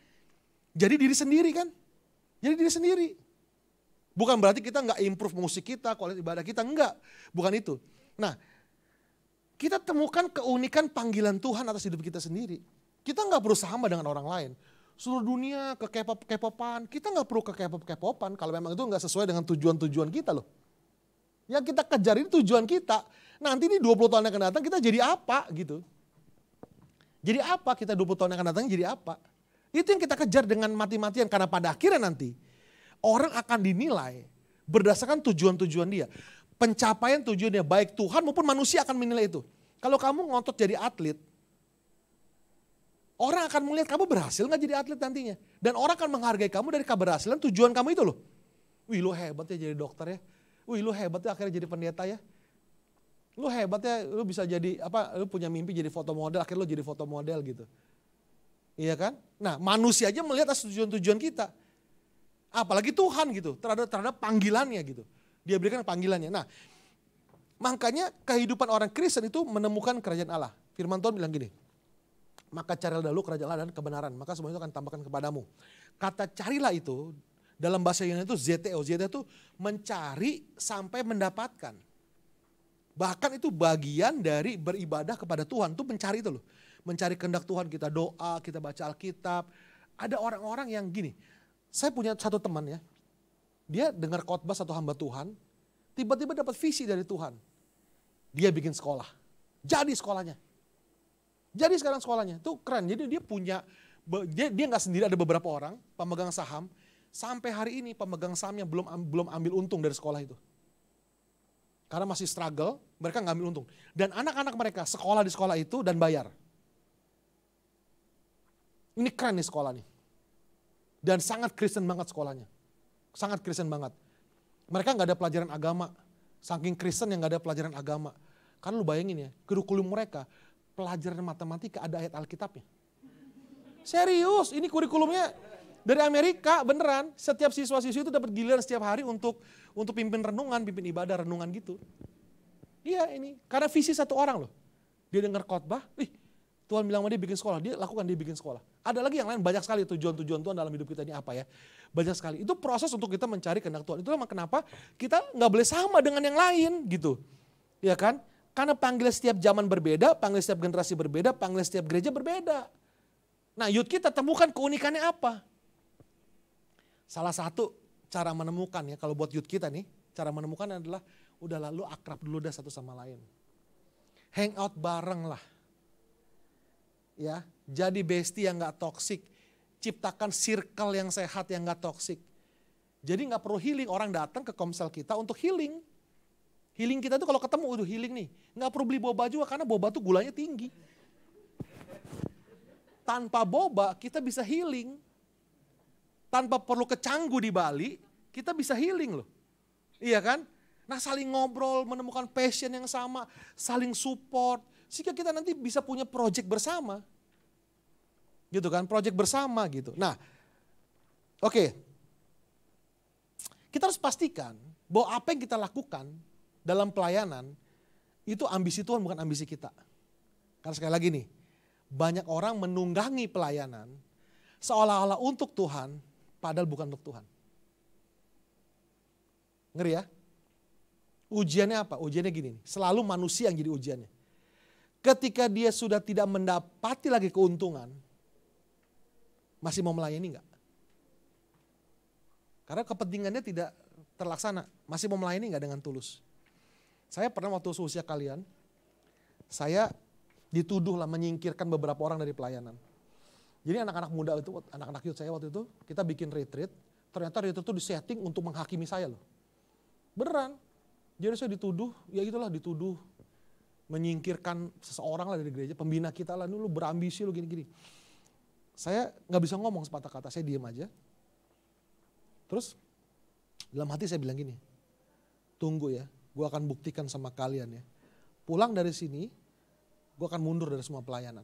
Jadi diri sendiri kan. Jadi diri sendiri. Bukan berarti kita nggak improve musik kita, kualitas ibadah kita, enggak. Bukan itu. Nah, kita temukan keunikan panggilan Tuhan atas hidup kita sendiri. Kita nggak perlu sama dengan orang lain. Seluruh dunia ke K-pop-K-popan, kita nggak perlu ke K-pop-K-popan kalau memang itu nggak sesuai dengan tujuan-tujuan kita loh. Yang kita kejar ini tujuan kita. Nanti nih 20 tahun yang akan datang kita jadi apa gitu. Jadi apa kita 20 tahun yang akan datang jadi apa. Itu yang kita kejar dengan mati-matian karena pada akhirnya nanti orang akan dinilai berdasarkan tujuan-tujuan dia. Pencapaian tujuannya baik Tuhan maupun manusia akan menilai itu. Kalau kamu ngotot jadi atlet, orang akan melihat kamu berhasil gak jadi atlet nantinya. Dan orang akan menghargai kamu dari keberhasilan tujuan kamu itu loh. Wih lu hebat ya jadi dokter ya. Wih lu hebat ya akhirnya jadi pendeta ya. Lu hebat ya lu bisa jadi lu punya mimpi jadi foto model, akhirnya lu jadi foto model gitu. Iya kan? Nah manusia aja melihat atas tujuan-tujuan kita. Apalagi Tuhan gitu, terhadap panggilannya gitu. Dia berikan panggilannya. Nah, makanya kehidupan orang Kristen itu menemukan kerajaan Allah. Firman Tuhan bilang gini, maka carilah dahulu kerajaan Allah dan kebenaran, maka semua itu akan tambahkan kepadamu. Kata carilah itu, dalam bahasa Yunani itu ZTO itu mencari sampai mendapatkan. Bahkan itu bagian dari beribadah kepada Tuhan, itu mencari itu loh. Mencari kehendak Tuhan, kita doa, kita baca Alkitab. Ada orang-orang yang gini, saya punya satu teman ya, dia dengar khotbah satu hamba Tuhan, tiba-tiba dapat visi dari Tuhan. Dia bikin sekolah, jadi sekolahnya. Jadi sekarang sekolahnya, itu keren. Jadi dia punya, dia nggak sendiri, ada beberapa orang pemegang saham. Sampai hari ini pemegang sahamnya belum ambil untung dari sekolah itu. Karena masih struggle, mereka nggak ambil untung. Dan anak-anak mereka sekolah di sekolah itu dan bayar. Ini keren nih sekolah nih. Dan sangat Kristen banget sekolahnya. Sangat Kristen banget. Mereka gak ada pelajaran agama. Saking Kristen yang gak ada pelajaran agama. Karena lu bayangin ya, kurikulum mereka, pelajaran matematika ada ayat Alkitabnya. Serius, ini kurikulumnya dari Amerika beneran. Setiap siswa-siswi itu dapat giliran setiap hari untuk pimpin renungan, pimpin ibadah, renungan gitu. Iya ini, karena visi satu orang loh. Dia dengar khotbah, Tuhan bilang sama dia bikin sekolah, dia lakukan, dia bikin sekolah. Ada lagi yang lain, banyak sekali tujuan-tujuan Tuhan dalam hidup kita ini apa ya. Banyak sekali, itu proses untuk kita mencari kehendak Tuhan. Itulah kenapa kita gak boleh sama dengan yang lain gitu. Ya kan? Karena panggilan setiap zaman berbeda, panggilan setiap generasi berbeda, panggilan setiap gereja berbeda. Nah youth kita temukan keunikannya apa? Salah satu cara menemukan ya, kalau buat youth kita nih, cara menemukan adalah udah lalu akrab dulu dah satu sama lain. Hangout bareng lah. Ya, jadi bestie yang gak toksik, ciptakan circle yang sehat yang gak toksik. Jadi gak perlu healing, orang datang ke komsel kita untuk healing. Healing kita tuh kalau ketemu, udah healing nih. Gak perlu beli boba juga karena boba tuh gulanya tinggi. tanpa boba kita bisa healing. Tanpa perlu kecanggu di Bali, kita bisa healing loh. Iya kan? Nah saling ngobrol, menemukan passion yang sama, saling support. Sehingga kita nanti bisa punya project bersama. Gitu kan, project bersama gitu. Nah, oke. Kita harus pastikan bahwa apa yang kita lakukan dalam pelayanan, itu ambisi Tuhan bukan ambisi kita. Karena sekali lagi nih, banyak orang menunggangi pelayanan seolah-olah untuk Tuhan, padahal bukan untuk Tuhan. Ngeri ya? Ujiannya apa? Ujiannya gini, selalu manusia yang jadi ujiannya. Ketika dia sudah tidak mendapati lagi keuntungan, masih mau melayani enggak? Karena kepentingannya tidak terlaksana, masih mau melayani enggak dengan tulus? Saya pernah waktu seusia kalian, saya dituduh lah menyingkirkan beberapa orang dari pelayanan. Jadi anak-anak muda itu, anak-anak youth saya waktu itu, kita bikin retreat, ternyata retreat itu disetting untuk menghakimi saya loh. Beneran. Jadi saya dituduh, ya itulah dituduh menyingkirkan seseorang lah dari gereja, pembina kita lah, lu berambisi lu gini-gini. Saya gak bisa ngomong sepatah kata, saya diem aja. Terus dalam hati saya bilang gini, tunggu ya, gue akan buktikan sama kalian ya. Pulang dari sini, gue akan mundur dari semua pelayanan.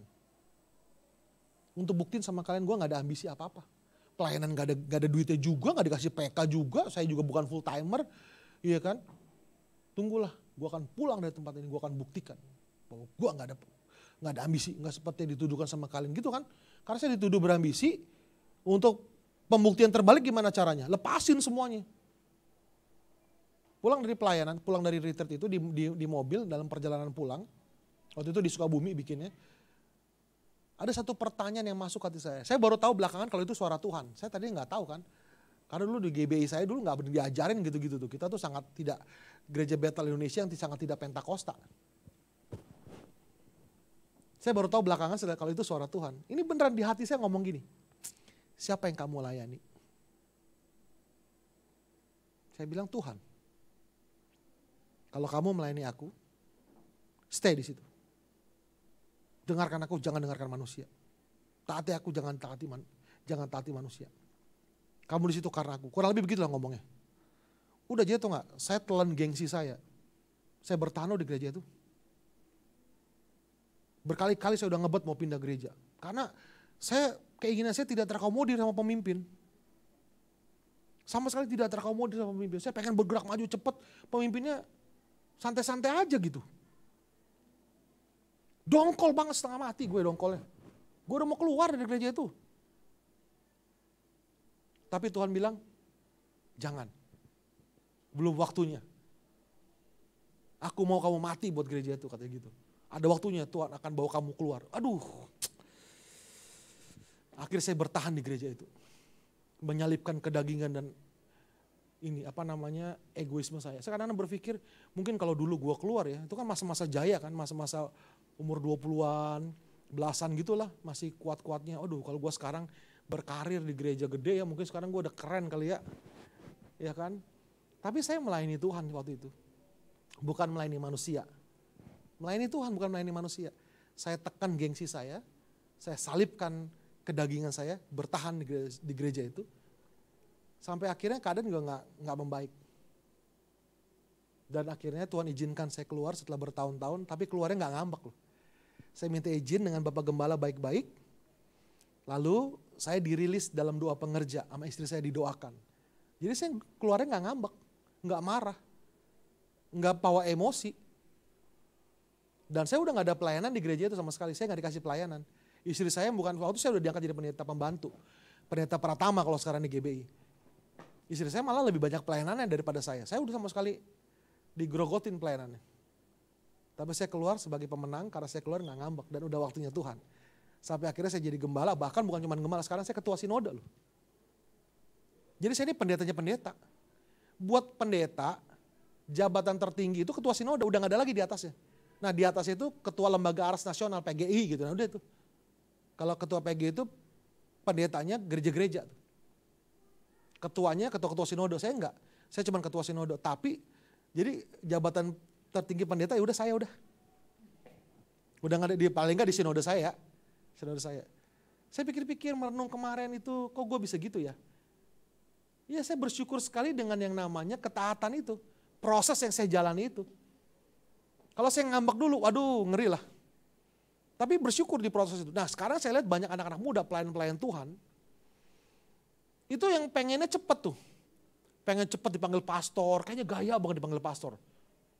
Untuk buktiin sama kalian gue gak ada ambisi apa-apa. Pelayanan gak ada duitnya juga, gak dikasih PK juga, saya juga bukan full timer. Iya kan? Tunggulah, gue akan pulang dari tempat ini, gue akan buktikan. Bahwa gue gak ada ambisi, gak seperti yang dituduhkan sama kalian gitu kan. Karena saya dituduh berambisi, untuk pembuktian terbalik gimana caranya? Lepasin semuanya. Pulang dari pelayanan, pulang dari retreat itu di mobil dalam perjalanan pulang. Waktu itu di Sukabumi bikinnya. Ada satu pertanyaan yang masuk hati saya. Saya baru tahu belakangan kalau itu suara Tuhan. Saya tadi nggak tahu kan. Karena dulu di GBI saya dulu nggak diajarin gitu-gitu tuh. Kita tuh sangat tidak, gereja Bethel Indonesia yang sangat tidak Pentakosta. Saya baru tahu belakangan kalau itu suara Tuhan. Ini beneran di hati saya ngomong gini. Siapa yang kamu layani? Saya bilang Tuhan. Kalau kamu melayani aku, stay di situ. Dengarkan aku, jangan dengarkan manusia. Taati aku, jangan taati manusia. Kamu di situ karena aku. Kurang lebih begitulah ngomongnya. Udah jadi tuh nggak? Saya telan gengsi saya. Saya bertahan di gereja itu. Berkali-kali saya udah ngebet mau pindah gereja. Karena keinginan saya tidak terakomodir sama pemimpin. Sama sekali tidak terakomodir sama pemimpin. Saya pengen bergerak maju cepet. Pemimpinnya santai-santai aja gitu. Dongkol banget, setengah mati gue dongkolnya. Gue udah mau keluar dari gereja itu. Tapi Tuhan bilang, jangan. Belum waktunya. Aku mau kamu mati buat gereja itu, katanya gitu. Ada waktunya Tuhan akan bawa kamu keluar. Aduh. Akhirnya saya bertahan di gereja itu. Menyalipkan kedagingan dan egoisme saya. Saya kadang-kadang berpikir, mungkin kalau dulu gue keluar ya, itu kan masa-masa jaya kan, masa-masa umur 20-an, belasan gitulah, masih kuat-kuatnya. Aduh, kalau gue sekarang berkarir di gereja gede ya, mungkin sekarang gue udah keren kali ya. Ya kan? Tapi saya melayani Tuhan waktu itu. Bukan melayani manusia. Melayani Tuhan, bukan melayani manusia. Saya tekan gengsi saya salipkan kedagingan saya, bertahan di gereja itu. Sampai akhirnya keadaan juga nggak membaik. Dan akhirnya Tuhan izinkan saya keluar setelah bertahun-tahun, tapi keluarnya nggak ngambek loh. Saya minta izin dengan Bapak Gembala baik-baik, lalu saya dirilis dalam doa pengerja, sama istri saya didoakan. Jadi saya keluarnya nggak ngambek, nggak marah, nggak bawa emosi. Dan saya udah nggak ada pelayanan di gereja itu sama sekali, saya nggak dikasih pelayanan. Istri saya waktu saya udah diangkat jadi pendeta pembantu, pendeta Pratama kalau sekarang di GBI. Istri saya malah lebih banyak pelayanannya daripada saya. Saya udah sama sekali digrogotin pelayanannya. Tapi saya keluar sebagai pemenang karena saya keluar nggak ngambek dan udah waktunya Tuhan. Sampai akhirnya saya jadi gembala, bahkan bukan cuma gembala, sekarang saya ketua sinode loh. Jadi saya ini pendetanya pendeta. Buat pendeta, jabatan tertinggi itu ketua sinode, udah nggak ada lagi di atasnya. Nah di atas itu ketua lembaga aras nasional PGI gitu, nah udah itu. Kalau ketua PGI itu pendetanya gereja-gereja. Ketuanya ketua-ketua sinode, saya enggak. Saya cuma ketua sinode, tapi jadi jabatan tertinggi pendeta ya udah saya udah. Udah nggak ada, paling nggak di sinode saya. Sinode saya. Saya pikir-pikir merenung kemarin itu, kok gue bisa gitu ya? Ya saya bersyukur sekali dengan yang namanya ketaatan itu. Proses yang saya jalani itu. Kalau saya ngambek dulu, waduh ngeri lah. Tapi bersyukur di proses itu. Nah sekarang saya lihat banyak anak-anak muda, pelayan-pelayan Tuhan. Itu yang pengennya cepet tuh. Pengen cepet dipanggil pastor, kayaknya gaya banget dipanggil pastor.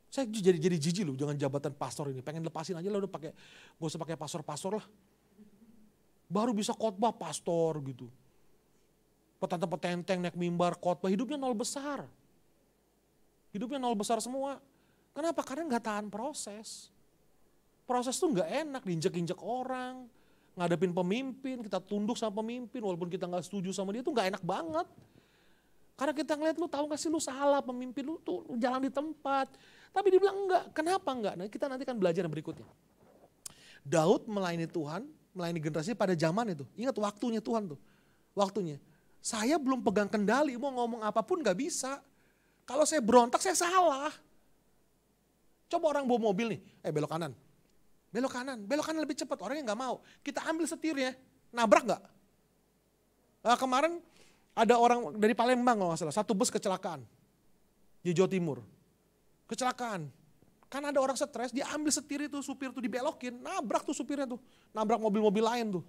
Saya jadi jijik loh, jangan jabatan pastor ini. Pengen lepasin aja lah, udah pakai, gak usah pakai pastor-pastor lah. Baru bisa khotbah pastor gitu. Petantang-petenteng naik mimbar khotbah, hidupnya nol besar. Hidupnya nol besar semua. Kenapa? Karena gak tahan proses. Proses tuh gak enak, diinjek-injek orang. Ngadepin pemimpin, kita tunduk sama pemimpin walaupun kita gak setuju sama dia tuh gak enak banget. Karena kita ngeliat lu tahu gak sih lu salah, pemimpin lu tuh jalan di tempat. Tapi dia bilang enggak, kenapa enggak? Nah kita nanti kan belajar yang berikutnya. Daud melayani Tuhan, melayani generasi pada zaman itu. Ingat waktunya Tuhan tuh, waktunya. Saya belum pegang kendali, mau ngomong apapun gak bisa. Kalau saya berontak saya salah. Coba orang bawa mobil nih, belok kanan. Belok kanan lebih cepat, orangnya gak mau. Kita ambil setirnya, nabrak gak? Nah, kemarin ada orang dari Palembang kalau gak salah, satu bus kecelakaan di Jawa Timur. Kecelakaan. Kan ada orang stres, dia ambil setir itu, supir tuh dibelokin, nabrak tuh supirnya tuh. Nabrak mobil-mobil lain tuh.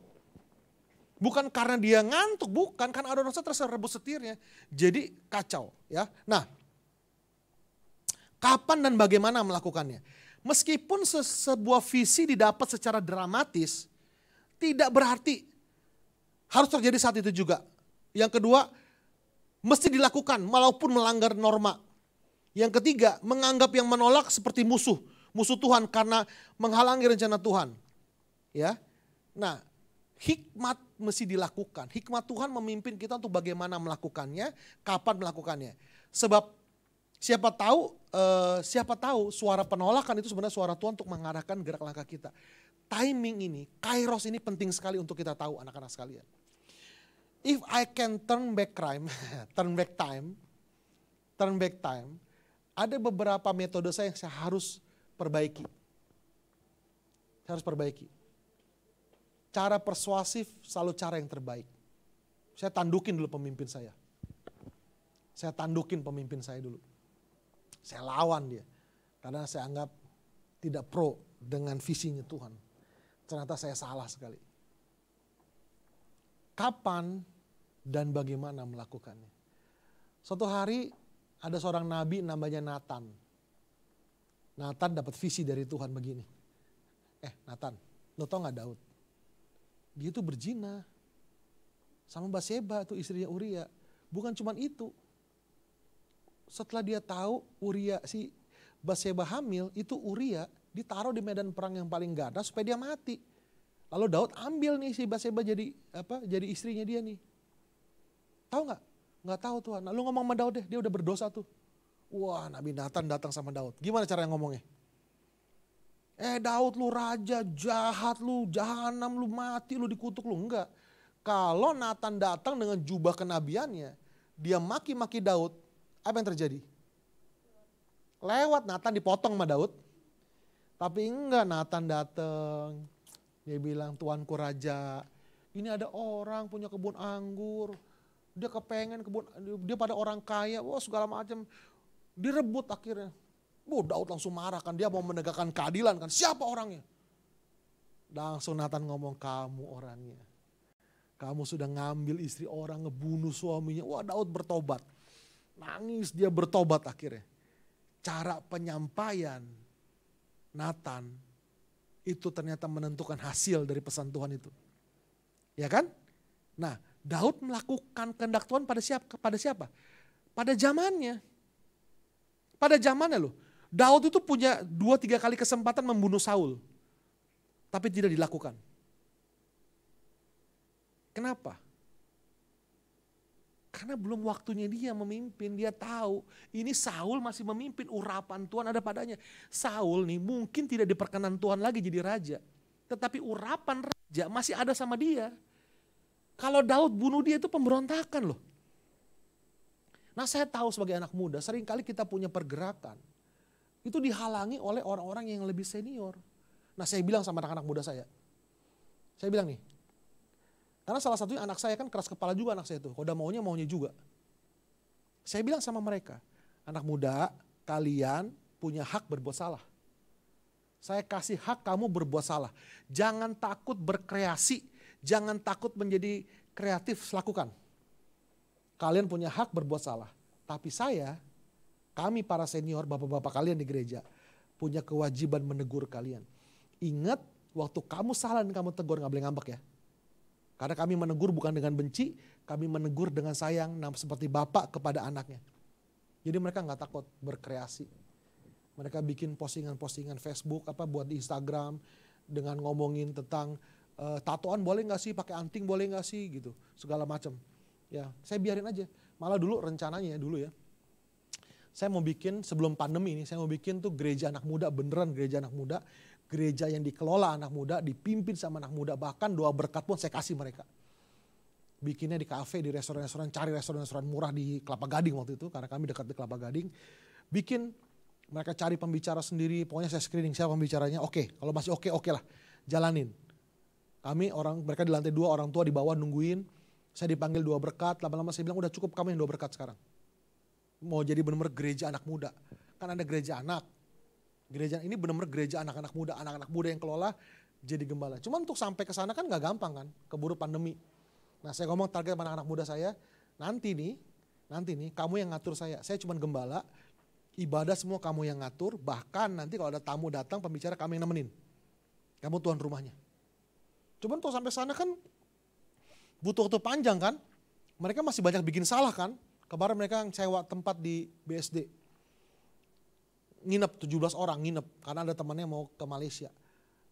Bukan karena dia ngantuk, bukan, kan ada orang stres rebut setirnya. Jadi kacau ya. Nah, kapan dan bagaimana melakukannya? Meskipun sebuah visi didapat secara dramatis, tidak berarti harus terjadi saat itu juga. Yang kedua, mesti dilakukan walaupun melanggar norma. Yang ketiga, menganggap yang menolak seperti musuh Tuhan karena menghalangi rencana Tuhan. Ya. Nah, hikmat mesti dilakukan. Hikmat Tuhan memimpin kita untuk bagaimana melakukannya, kapan melakukannya. Sebab siapa tahu suara penolakan itu sebenarnya suara Tuhan untuk mengarahkan gerak langkah kita. Timing ini, kairos ini penting sekali untuk kita tahu anak-anak sekalian. If I can turn back time, ada beberapa metode saya yang saya harus perbaiki. Saya harus perbaiki. Cara persuasif selalu cara yang terbaik. Saya tandukin dulu pemimpin saya. Saya tandukin pemimpin saya dulu. Saya lawan dia. Karena saya anggap tidak pro dengan visinya Tuhan. Ternyata saya salah sekali. Kapan dan bagaimana melakukannya? Suatu hari ada seorang nabi namanya Nathan. Nathan dapat visi dari Tuhan begini. Nathan, lo tau gak Daud? Dia itu berzina sama Batseba tuh istrinya Uria. Bukan cuma itu. Setelah dia tahu si Batseba hamil, itu Uria ditaruh di medan perang yang paling ganas supaya dia mati. Lalu Daud ambil nih si Batseba jadi istrinya dia nih. Tahu nggak? Nggak tahu Tuhan. Nah, lu ngomong sama Daud deh, dia udah berdosa tuh. Wah, Nabi Nathan datang sama Daud. Gimana cara ngomongnya? Daud lu raja, jahat lu, jahanam lu, mati lu, dikutuk lu. Enggak. Kalau Nathan datang dengan jubah kenabiannya, dia maki-maki Daud, apa yang terjadi? Lewat, Nathan dipotong sama Daud. Tapi enggak, Nathan datang. Dia bilang, Tuanku raja, ini ada orang punya kebun anggur. Dia kepengen dia pada orang kaya, wah segala macam. Direbut akhirnya. Daud langsung marah kan, dia mau menegakkan keadilan kan, siapa orangnya? Langsung Nathan ngomong, kamu orangnya. Kamu sudah ngambil istri orang, ngebunuh suaminya. Wah, Daud bertobat. Nangis dia bertobat akhirnya. Cara penyampaian Nathan itu ternyata menentukan hasil dari pesan Tuhan itu. Ya kan? Nah, Daud melakukan kehendak Tuhan pada siapa? Pada zamannya. Pada zamannya loh. Daud itu punya 2-3 kali kesempatan membunuh Saul. Tapi tidak dilakukan. Kenapa? Karena belum waktunya dia memimpin. Dia tahu ini Saul masih memimpin, urapan Tuhan ada padanya. Saul nih mungkin tidak diperkenan Tuhan lagi jadi raja. Tetapi urapan raja masih ada sama dia. Kalau Daud bunuh dia itu pemberontakan loh. Nah saya tahu sebagai anak muda seringkali kita punya pergerakan. Itu dihalangi oleh orang-orang yang lebih senior. Nah saya bilang sama anak-anak muda saya bilang nih, Karena salah satunya anak saya kan keras kepala juga anak saya itu. Kalau udah maunya juga. Saya bilang sama mereka, anak muda kalian punya hak berbuat salah. Saya kasih hak kamu berbuat salah. Jangan takut berkreasi, jangan takut menjadi kreatif, lakukan. Kalian punya hak berbuat salah. Tapi kami para senior, bapak-bapak kalian di gereja, punya kewajiban menegur kalian. Ingat, waktu kamu salah dan kamu tegur, gak boleh ngambek ya. Karena kami menegur bukan dengan benci, kami menegur dengan sayang, seperti bapak kepada anaknya. Jadi mereka gak takut berkreasi. Mereka bikin postingan-postingan Facebook, buat di Instagram, dengan ngomongin tentang tatoan boleh gak sih, pakai anting boleh gak sih, gitu, segala macam. Ya, saya biarin aja. Malah dulu rencananya saya mau bikin sebelum pandemi ini, saya mau bikin tuh gereja anak muda, beneran gereja anak muda, gereja yang dikelola anak muda, dipimpin sama anak muda, bahkan doa berkat pun saya kasih mereka. Bikinnya di kafe, di restoran-restoran, cari restoran-restoran murah di Kelapa Gading waktu itu, karena kami dekat di Kelapa Gading. Bikin, mereka cari pembicara sendiri, pokoknya saya screening siapa pembicaranya, oke, kalau masih oke lah, jalanin. Mereka di lantai 2, orang tua di bawah nungguin, saya dipanggil doa berkat, lama-lama saya bilang udah cukup kamu yang doa berkat sekarang. Mau jadi benar-benar gereja anak muda. Kan ada gereja anak. Gereja ini benar-benar gereja anak-anak muda yang kelola jadi gembala. Cuman untuk sampai ke sana kan gak gampang kan, keburu pandemi. Nah saya ngomong target anak-anak muda saya, nanti nih kamu yang ngatur saya cuman gembala, ibadah semua kamu yang ngatur, bahkan nanti kalau ada tamu datang, pembicara kami yang nemenin. Kamu tuan rumahnya. Cuman untuk sampai sana kan butuh waktu panjang kan, mereka masih banyak bikin salah kan. Kemarin mereka sewa tempat di BSD. Nginep 17 orang nginep karena ada temannya mau ke Malaysia.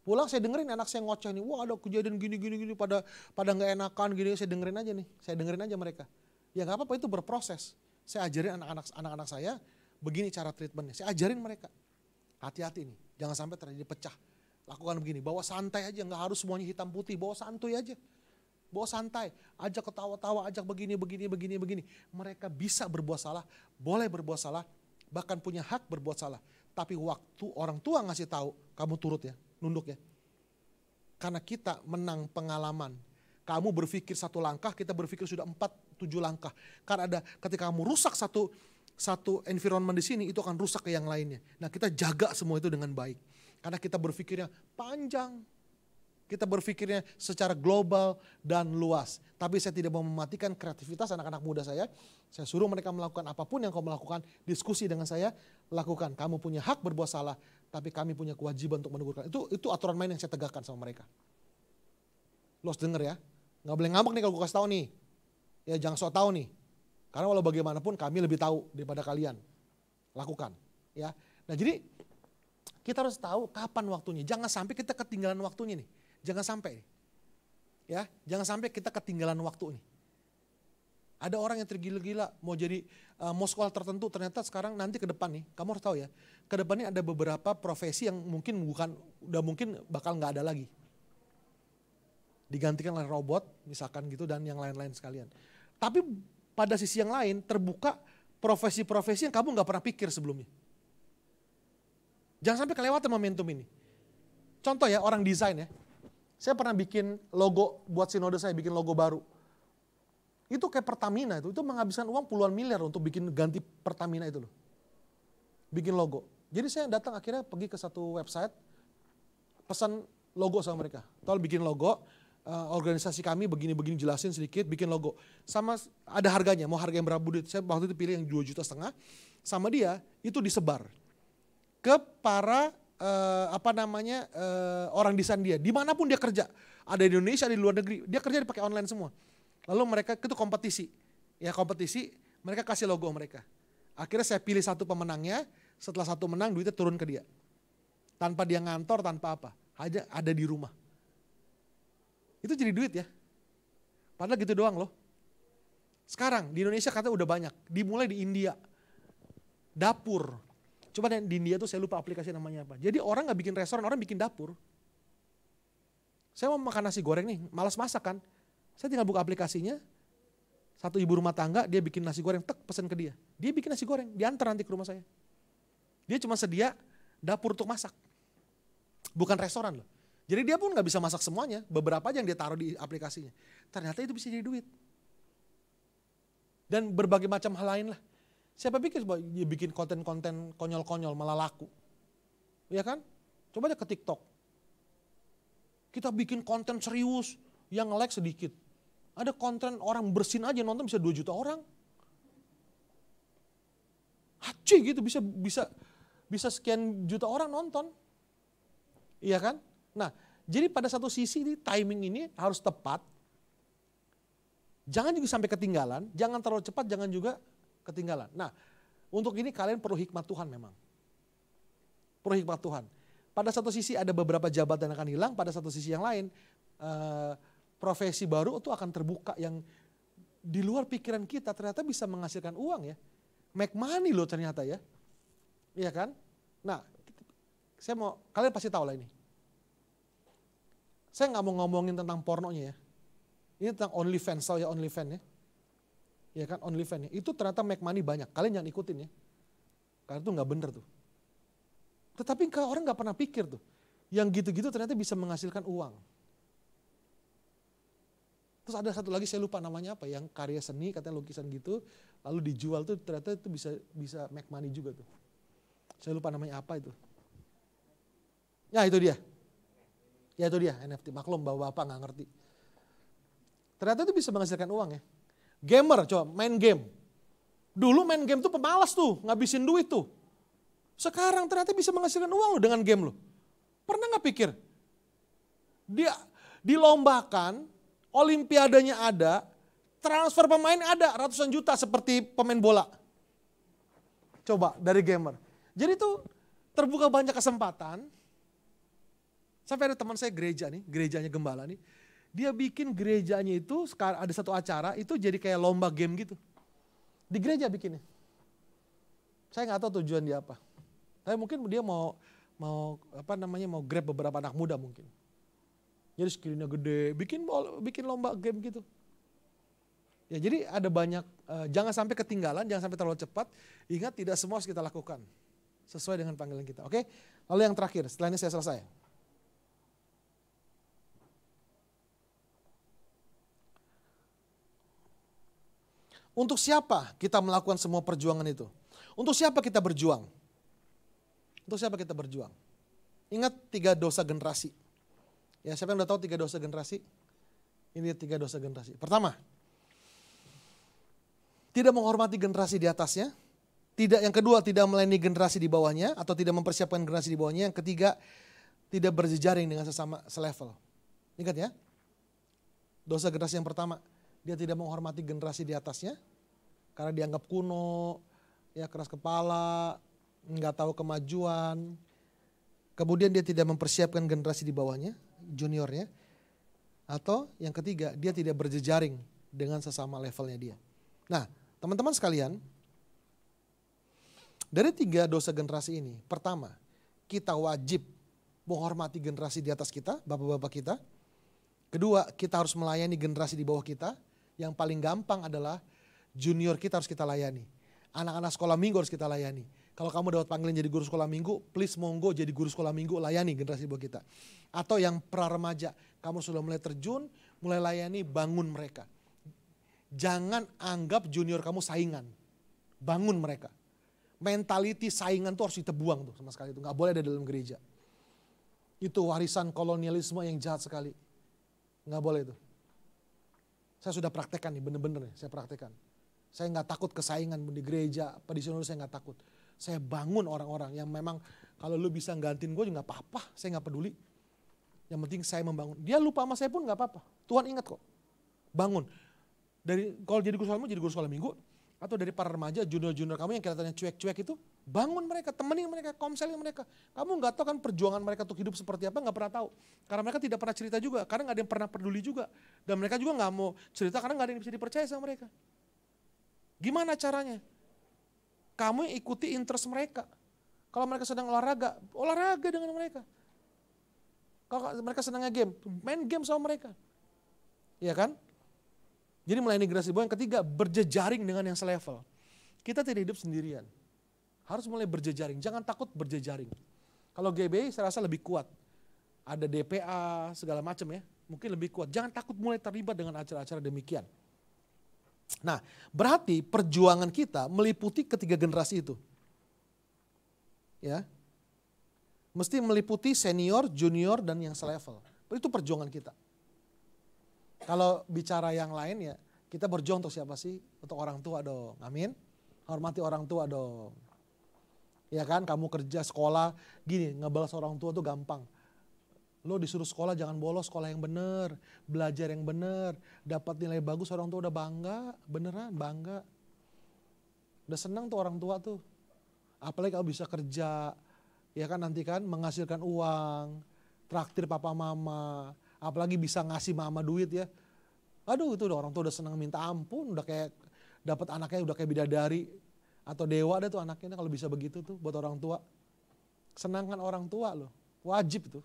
Pulang saya dengerin anak saya ngoceh nih, wah ada kejadian gini pada nggak enakan gini, saya dengerin aja mereka. Ya nggak apa-apa, itu berproses. Saya ajarin anak-anak saya begini cara treatmentnya. Saya ajarin mereka, hati-hati nih, jangan sampai terjadi pecah. Lakukan begini, bawa santai aja, nggak harus semuanya hitam putih, bawa santuy aja. Bawa santai, ajak ketawa-tawa, ajak begini. Mereka bisa berbuat salah, boleh berbuat salah, bahkan punya hak berbuat salah. Tapi waktu orang tua ngasih tahu, kamu turut ya, nunduk ya. Karena kita menang pengalaman. Kamu berpikir 1 langkah, kita berpikir sudah 4-7 langkah. Karena ketika kamu rusak satu environment di sini, itu akan rusak ke yang lainnya. Nah kita jaga semua itu dengan baik. Karena kita berpikirnya panjang. Kita berpikirnya secara global dan luas. Tapi saya tidak mau mematikan kreativitas anak-anak muda saya. Saya suruh mereka melakukan apapun yang kamu lakukan. Diskusi dengan saya, lakukan. Kamu punya hak berbuat salah, tapi kami punya kewajiban untuk menegur kalian. Itu aturan main yang saya tegakkan sama mereka. Lo harus denger ya. Gak boleh ngambek nih kalau gue kasih tahu nih. Ya jangan sok tahu nih. Karena walau bagaimanapun kami lebih tahu daripada kalian. Lakukan. Ya. Nah jadi kita harus tahu kapan waktunya. Jangan sampai kita ketinggalan waktunya nih. Jangan sampai, ya, jangan sampai kita ketinggalan waktu nih. Ada orang yang tergila-gila mau mau sekolah tertentu, ternyata sekarang nanti ke depan nih, kamu harus tahu ya, ke depan ini ada beberapa profesi yang mungkin bakal nggak ada lagi. Digantikan oleh robot, misalkan gitu, dan yang lain-lain sekalian. Tapi pada sisi yang lain terbuka profesi-profesi yang kamu nggak pernah pikir sebelumnya. Jangan sampai kelewatan momentum ini. Contoh ya, orang desain ya. Saya pernah bikin logo buat sinode saya, bikin logo baru. Itu kayak Pertamina itu menghabiskan uang puluhan miliar untuk bikin ganti Pertamina itu loh. Bikin logo. Jadi saya datang akhirnya pergi ke satu website, pesan logo sama mereka. Tolong bikin logo, organisasi kami begini-begini, jelasin sedikit, bikin logo. Sama ada harganya, mau harga yang berapa duit. Saya waktu itu pilih yang 2,5 juta. Sama dia, itu disebar ke para orang desain dia, dimanapun dia kerja, ada di Indonesia, ada di luar negeri, dia kerja dipakai online semua. Lalu mereka itu kompetisi, mereka kasih logo mereka. Akhirnya saya pilih satu pemenangnya, setelah satu menang duitnya turun ke dia, tanpa dia ngantor, tanpa apa, aja ada di rumah. Itu jadi duit ya, padahal gitu doang loh. Sekarang di Indonesia katanya udah banyak, dimulai di India, dapur. Coba di India tuh saya lupa aplikasi namanya apa. Jadi orang gak bikin restoran, orang bikin dapur. Saya mau makan nasi goreng nih, malas masak kan. Saya tinggal buka aplikasinya, satu ibu rumah tangga, dia bikin nasi goreng, pesen ke dia. Dia bikin nasi goreng, diantar nanti ke rumah saya. Dia cuma sedia dapur untuk masak. Bukan restoran loh. Jadi dia pun nggak bisa masak semuanya, beberapa aja yang dia taruh di aplikasinya. Ternyata itu bisa jadi duit. Dan berbagai macam hal lain lah. Siapa pikir dia bikin konten-konten konyol-konyol malah laku? Iya kan? Coba aja ke TikTok. Kita bikin konten serius yang like sedikit. Ada konten orang bersin aja nonton bisa 2 juta orang. Haci gitu bisa sekian juta orang nonton. Iya kan? Nah, jadi pada satu sisi timing ini harus tepat. Jangan juga sampai ketinggalan, jangan terlalu cepat, jangan juga ketinggalan. Nah, untuk ini kalian perlu hikmat Tuhan memang. Perlu hikmat Tuhan. Pada satu sisi ada beberapa jabatan yang akan hilang, pada satu sisi yang lain profesi baru itu akan terbuka yang di luar pikiran kita ternyata bisa menghasilkan uang ya. Make money loh ternyata ya. Iya kan? Nah, kalian pasti tahu lah ini. Saya nggak mau ngomongin tentang pornonya ya. Ini tentang OnlyFans, tahu ya OnlyFans ya. Ya kan OnlyFans ya. Itu ternyata make money banyak. Kalian jangan ikutin ya. Karena itu nggak bener tuh. Tetapi orang nggak pernah pikir tuh. Yang gitu-gitu ternyata bisa menghasilkan uang. Terus ada satu lagi saya lupa namanya apa. Yang karya seni katanya lukisan gitu. Lalu dijual tuh ternyata itu bisa make money juga tuh. Saya lupa namanya apa itu. Ya itu dia. Ya itu dia NFT. Maklum bapak-bapak nggak ngerti. Ternyata itu bisa menghasilkan uang ya. Gamer coba main game. Dulu main game tuh pemalas tuh, ngabisin duit tuh. Sekarang ternyata bisa menghasilkan uang loh dengan game loh. Pernah gak pikir? Dia dilombakan, olimpiadanya ada, transfer pemain ada ratusan juta seperti pemain bola. Coba dari gamer. Jadi tuh terbuka banyak kesempatan. Sampai ada teman saya gereja nih, gerejanya gembala nih. Dia bikin gerejanya itu, ada satu acara, itu jadi kayak lomba game gitu. Di gereja bikinnya. Saya gak tahu tujuan dia apa. Tapi mungkin dia mau grab beberapa anak muda mungkin. Jadi screen-nya gede, bikin lomba game gitu. Ya jadi ada banyak, jangan sampai ketinggalan, jangan sampai terlalu cepat. Ingat tidak semua harus kita lakukan. Sesuai dengan panggilan kita, oke? Lalu yang terakhir, setelah ini saya selesai. Untuk siapa kita melakukan semua perjuangan itu? Untuk siapa kita berjuang? Untuk siapa kita berjuang? Ingat 3 dosa generasi. Ya, siapa yang udah tahu 3 dosa generasi? Ini 3 dosa generasi. Pertama, tidak menghormati generasi di atasnya. Yang kedua, tidak melayani generasi di bawahnya atau tidak mempersiapkan generasi di bawahnya. Yang ketiga, tidak berjejaring dengan sesama selevel. Ingat ya. Dosa generasi yang pertama, dia tidak menghormati generasi di atasnya karena dianggap kuno, ya keras kepala, nggak tahu kemajuan. Kemudian dia tidak mempersiapkan generasi di bawahnya, juniornya. Atau yang ketiga, dia tidak berjejaring dengan sesama levelnya dia. Nah, teman-teman sekalian, dari 3 dosa generasi ini, pertama, kita wajib menghormati generasi di atas kita, bapak-bapak kita. Kedua, kita harus melayani generasi di bawah kita. Yang paling gampang adalah junior kita harus kita layani. Anak-anak sekolah minggu harus kita layani. Kalau kamu dapat panggilan jadi guru sekolah minggu, please monggo jadi guru sekolah minggu, layani generasi di bawah kita. Atau yang pra-remaja, kamu sudah mulai terjun, mulai layani, bangun mereka. Jangan anggap junior kamu saingan. Bangun mereka. Mentality saingan tuh harus kita buang tuh sama sekali. Itu nggak boleh ada dalam gereja. Itu warisan kolonialisme yang jahat sekali. Nggak boleh itu. Saya sudah praktekkan nih, bener-bener nih, saya praktekkan. Saya nggak takut kesaingan di gereja, apa di sana saya nggak takut. Saya bangun orang-orang yang memang kalau lu bisa gantiin gue juga nggak apa-apa, saya nggak peduli. Yang penting saya membangun. Dia lupa sama saya pun nggak apa-apa. Tuhan ingat kok. Bangun. Kalau jadi guru sekolah minggu, atau dari para remaja, junior-junior kamu yang kelihatannya cuek-cuek itu, bangun mereka, temenin mereka, komselin mereka. Kamu nggak tahu kan perjuangan mereka untuk hidup seperti apa, nggak pernah tahu. Karena mereka tidak pernah cerita juga, karena nggak ada yang pernah peduli juga. Dan mereka juga nggak mau cerita karena nggak ada yang bisa dipercaya sama mereka. Gimana caranya? Kamu ikuti interest mereka. Kalau mereka sedang olahraga dengan mereka. Kalau mereka sedangnya game, main game sama mereka. Iya kan? Jadi melayani generasi bawah. Yang ketiga, berjejaring dengan yang selevel. Kita tidak hidup sendirian. Harus mulai berjejaring, jangan takut berjejaring. Kalau GBI saya rasa lebih kuat. ada DPA, segala macam ya. Mungkin lebih kuat. Jangan takut mulai terlibat dengan acara-acara demikian. Nah, berarti perjuangan kita meliputi ketiga generasi itu. Ya. Mesti meliputi senior, junior, dan yang selevel. Itu perjuangan kita. Kalau bicara yang lain ya, kita berjuang untuk siapa sih? Untuk orang tua dong. Amin. Hormati orang tua dong. Ya kan, kamu kerja, sekolah, gini, ngebalas orang tua tuh gampang. Lo disuruh sekolah jangan bolos, sekolah yang bener, belajar yang bener, dapat nilai bagus, orang tua udah bangga, beneran bangga. Udah senang tuh orang tua tuh. Apalagi kalau bisa kerja, ya kan nanti kan menghasilkan uang, traktir papa mama, apalagi bisa ngasih mama duit ya. Aduh itu udah orang tua udah senang minta ampun, udah kayak dapat anaknya udah kayak bidadari atau dewa ada tuh anaknya kalau bisa begitu tuh buat orang tua. Senangkan orang tua loh, wajib tuh.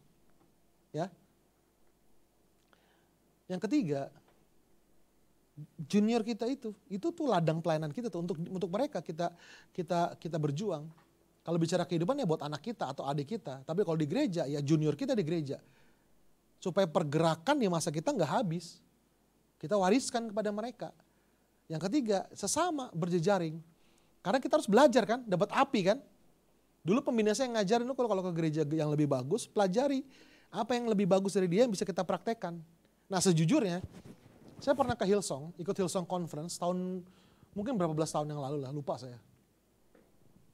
Ya. Yang ketiga, junior kita itu tuh ladang pelayanan kita tuh untuk mereka kita berjuang. Kalau bicara kehidupan ya buat anak kita atau adik kita, tapi kalau di gereja ya junior kita di gereja. Supaya pergerakan di masa kita nggak habis. Kita wariskan kepada mereka. Yang ketiga, sesama berjejaring. Karena kita harus belajar kan, dapat api kan. Dulu pembina saya ngajarin lu kalau ke gereja yang lebih bagus, pelajari apa yang lebih bagus dari dia yang bisa kita praktekkan. Nah sejujurnya, saya pernah ke Hillsong, ikut Hillsong Conference tahun mungkin berapa belas tahun yang lalu lah, lupa saya.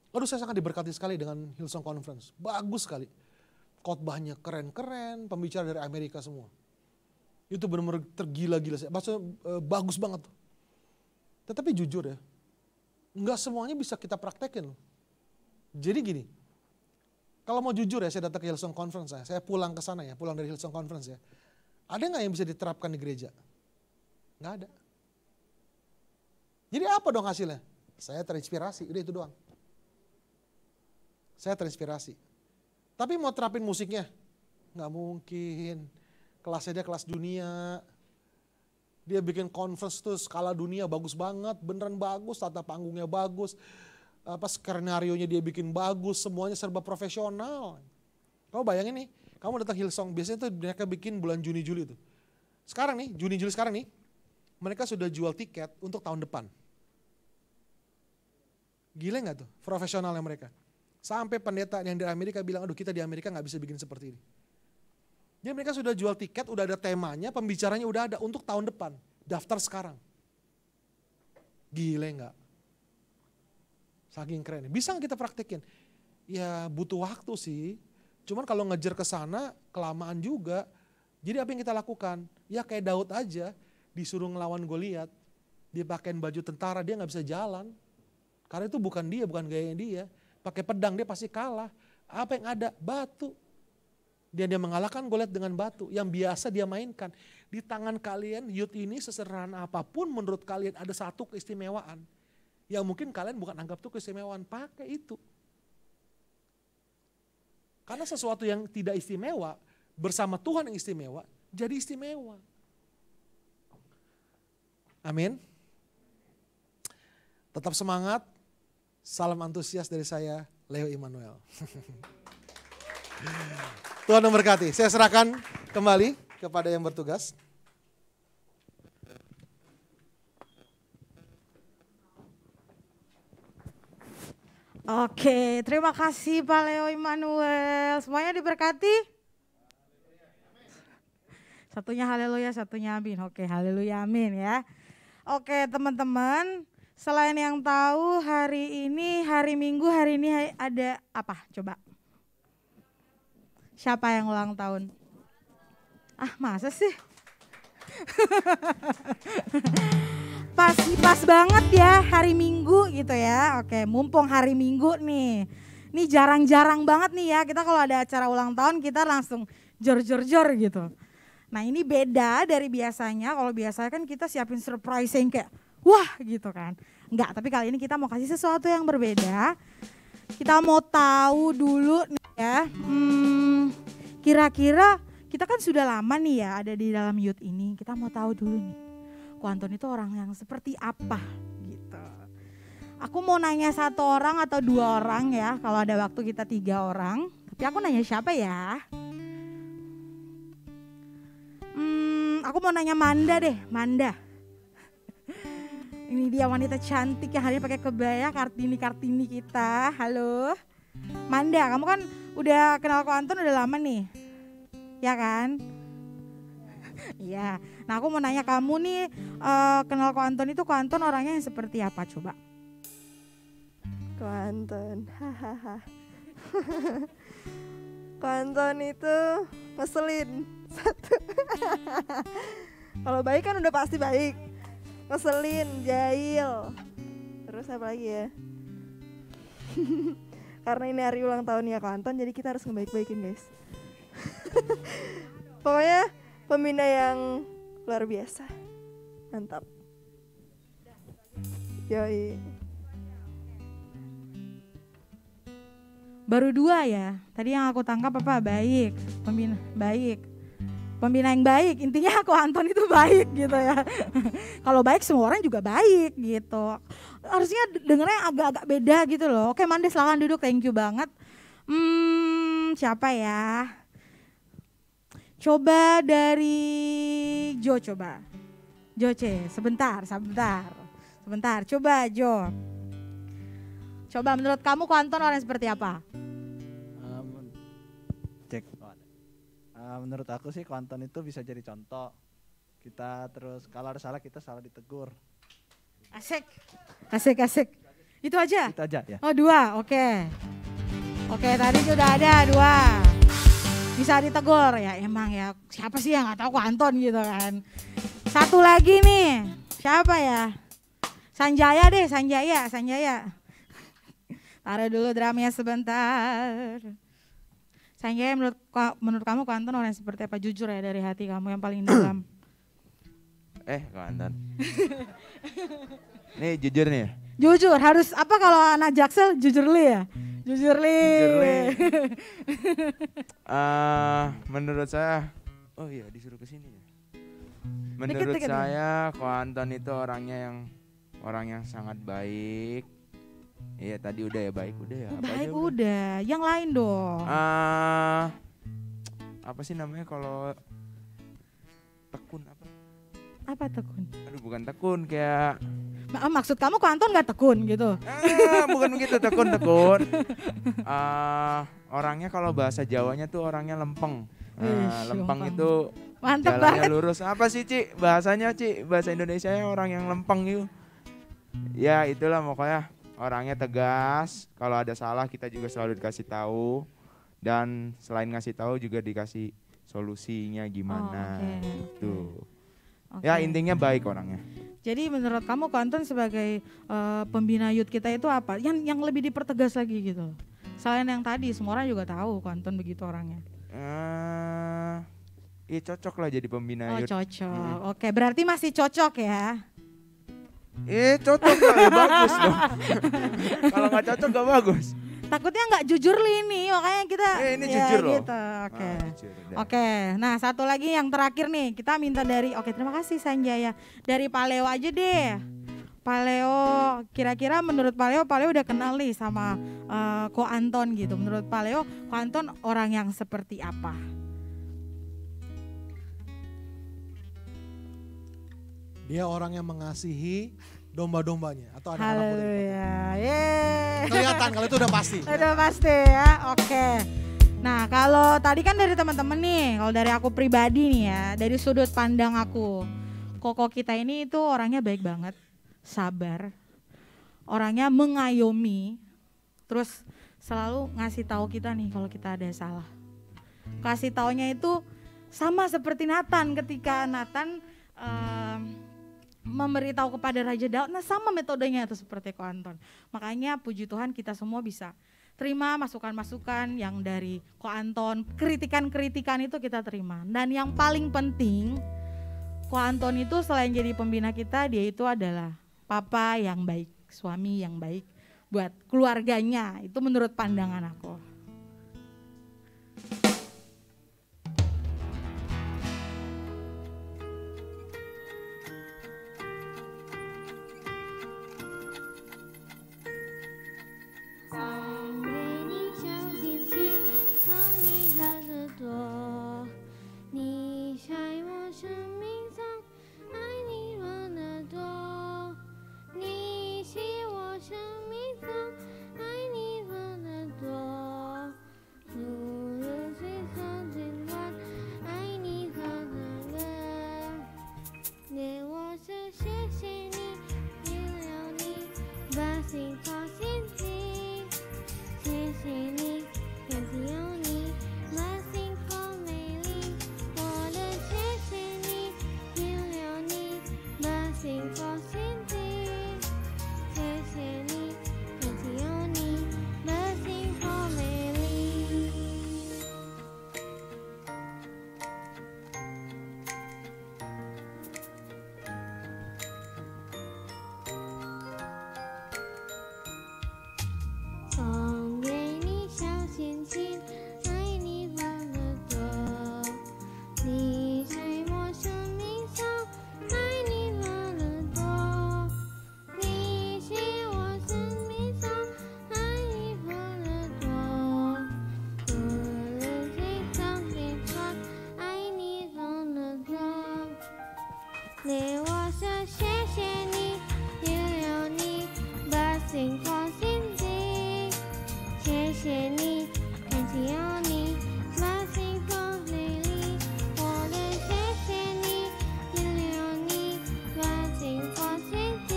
Aduh saya sangat diberkati sekali dengan Hillsong Conference, bagus sekali. Khotbahnya keren-keren, pembicara dari Amerika semua. Itu benar-benar tergila-gila saya, maksudnya bagus banget. Tetapi jujur ya, nggak semuanya bisa kita praktekin loh. Jadi gini, kalau mau jujur ya, saya datang ke Hillsong Conference saya pulang ke sana ya, pulang dari Hillsong Conference ya. Ada nggak yang bisa diterapkan di gereja? Nggak ada. Jadi apa dong hasilnya? Saya terinspirasi, udah itu doang. Saya terinspirasi. Tapi mau terapin musiknya? Nggak mungkin. Kelasnya dia kelas dunia. Dia bikin conference tuh skala dunia bagus banget, beneran bagus, tata panggungnya bagus. Skenario-nya dia bikin bagus, semuanya serba profesional. Kamu bayangin nih, kamu datang Hillsong, biasanya tuh mereka bikin bulan Juni-Juli tuh. Sekarang nih, Juni-Juli sekarang nih, mereka sudah jual tiket untuk tahun depan. Gila gak tuh, profesionalnya mereka. Sampai pendeta yang di Amerika bilang, aduh kita di Amerika gak bisa bikin seperti ini. Jadi mereka sudah jual tiket, udah ada temanya, pembicaranya udah ada untuk tahun depan. Daftar sekarang. Gila gak? Saking keren. Bisa nggak kita praktekin? Ya butuh waktu sih. Cuman kalau ngejar ke sana kelamaan juga. Jadi apa yang kita lakukan? Ya kayak Daud aja disuruh ngelawan Goliat. Dia pakein baju tentara, dia nggak bisa jalan. Karena itu bukan dia, bukan gayanya dia. Pakai pedang dia pasti kalah. Apa yang ada? Batu. Dia mengalahkan Goliat dengan batu yang biasa dia mainkan. Di tangan kalian youth ini sesederhana apapun menurut kalian ada satu keistimewaan. Yang mungkin kalian bukan anggap itu keistimewaan, pakai itu. Karena sesuatu yang tidak istimewa, bersama Tuhan yang istimewa, jadi istimewa. Amin. Tetap semangat, salam antusias dari saya, Leo Immanuel. Tuhan memberkati, saya serahkan kembali kepada yang bertugas. Oke, terima kasih Pak Leo Immanuel. Semuanya diberkati? Satunya haleluya, satunya amin. Oke, haleluya, amin ya. Oke teman-teman, selain yang tahu hari ini, hari Minggu, hari ini ada apa? Coba. Siapa yang ulang tahun? Ah masa sih? Pas banget ya hari Minggu gitu ya. Oke, mumpung hari Minggu nih. Ini jarang-jarang banget nih ya. Kita kalau ada acara ulang tahun kita langsung jor-jor-jor gitu. Nah ini beda dari biasanya. Kalau biasanya kan kita siapin surprise yang kayak wah gitu kan. Enggak, tapi kali ini kita mau kasih sesuatu yang berbeda. Kita mau tahu dulu nih ya. Kira-kira kita kan sudah lama nih ya ada di dalam youth ini. Kita mau tahu dulu nih. Ko Anton itu orang yang seperti apa gitu. Aku mau nanya satu orang atau dua orang ya. Kalau ada waktu kita 3 orang. Tapi aku nanya siapa ya? aku mau nanya Manda deh, Manda. Ini dia wanita cantik yang hari ini pakai kebaya, Kartini kita. Halo. Manda, kamu kan udah kenal Ko Anton udah lama nih. Ya kan? Iya. Nah, aku mau nanya kamu nih kenal Ko Anton itu Ko Anton orangnya yang seperti apa coba? Ko Anton, hahaha. Ko Anton itu ngeselin. Satu. Kalau baik kan udah pasti baik. Ngeselin, jahil. Terus apa lagi ya? Karena ini hari ulang tahunnya Ko Anton, jadi kita harus ngebaik-baikin guys. Pokoknya pembina yang luar biasa. Mantap. Yoi. Baru 2 ya. Tadi yang aku tangkap apa? Baik. Pembina baik. Pembina yang baik. Intinya Ko Anton itu baik gitu ya. Kalau baik semua orang juga baik gitu. Harusnya dengernya agak-agak beda gitu loh. Oke, Manda silakan duduk. Thank you banget. Siapa ya? Coba dari Jo coba. Jo sebentar. Coba Jo. Coba menurut kamu Ko Anton orang seperti apa? Cek. Menurut aku sih Ko Anton itu bisa jadi contoh. Kita terus kalau ada salah kita salah ditegur. Asik. Itu aja? Itu aja ya. Oh 2, oke. Oke, tadi sudah ada 2. Bisa ditegur ya emang ya. Siapa sih yang gak tahu Ko Anton gitu kan. Satu lagi nih. Siapa ya? Sanjaya deh, Sanjaya. Taruh dulu dramanya sebentar. Sanjaya menurut kamu Ko Anton orang seperti apa? Jujur ya dari hati kamu yang paling dalam. Ko Anton. Nih jujur nih ya. Jujur, harus apa kalau anak Jaksel jujur li ya? Jujur li. Menurut saya, oh iya disuruh ke sini ya. Menurut Dikit-dikit saya Ko Anton itu orang yang sangat baik. Iya tadi udah ya baik udah ya. Apa Baik aja udah, yang lain dong. Apa sih namanya kalau tekun apa? Apa tekun? Aduh bukan tekun kayak. Maksud kamu Ko Anton gak tekun gitu? Bukan begitu tekun. Orangnya kalau bahasa Jawanya tuh orangnya lempeng. Lempeng itu mantap jalannya banget. lurus. Apa sih Ci? Bahasanya Ci, bahasa Indonesianya orang yang lempeng gitu. Ya itulah pokoknya orangnya tegas. Kalau ada salah kita juga selalu dikasih tahu. Dan selain ngasih tahu juga dikasih solusinya gimana. Tuh. Okay. Ya intinya baik orangnya. Jadi menurut kamu Ko Anton sebagai pembina youth kita itu apa? Yang lebih dipertegas lagi gitu. Selain yang tadi semua orang juga tahu Ko Anton begitu orangnya. Iya cocok lah jadi pembina youth. Cocok. Oke, berarti masih cocok ya. Cocok lah ya bagus dong. Kalau nggak cocok nggak bagus. Takutnya nggak jujur li ini, makanya kita ini jujur loh. Gitu. Oke. Nah satu lagi yang terakhir nih, kita minta dari, terima kasih Sanjaya. Dari Paleo aja deh. Paleo, kira-kira menurut Paleo udah kenal nih sama Ko Anton gitu. Menurut Paleo, Ko Anton orang yang seperti apa? Dia orang yang mengasihi domba-dombanya atau anak-anak muda. Haleluya. Yeay. Kelihatan kalau itu udah pasti. Udah pasti ya. Oke. Nah, kalau tadi kan dari teman-teman nih, kalau dari aku pribadi nih ya, dari sudut pandang aku, Koko kita ini itu orangnya baik banget, sabar. Orangnya mengayomi. Terus selalu ngasih tahu kita nih kalau kita ada salah. Kasih taunya itu sama seperti Nathan ketika Nathan memberitahu kepada Raja Daud, nah sama metodenya itu seperti Ko Anton. Makanya puji Tuhan kita semua bisa terima masukan-masukan yang dari Ko Anton, kritikan-kritikan itu kita terima. Dan yang paling penting, Ko Anton itu selain jadi pembina kita, dia itu adalah papa yang baik, suami yang baik buat keluarganya. Itu menurut pandangan aku. 生命中爱你放得多，如流水上剪断，爱你放得远。对我说谢谢你，原谅你，把心放心底。谢谢你，感激有你，把幸福美丽。我的谢谢你，原谅你，把心放心底。谢谢你，感激有你，把幸福美丽。送给你小心心，爱你放得多。你在我生命中，爱你放得多。你在我生命中，爱你放得多。无论谁上谁穿，爱你放得多。对我说谢谢你，原谅你，把心放心底。谢谢你，感激有你，把幸福美丽。我的谢谢你，原谅你，把心放心底。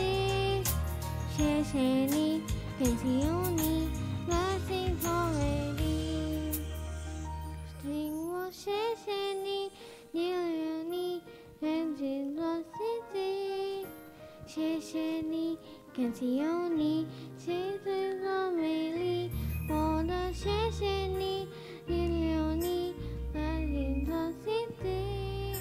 谢谢你，感激有你，把幸福美丽。听我谢谢你，原谅你，感激我心底。谢谢你，感激有你，幸福美丽。我的谢谢你，原谅你，把心放心底。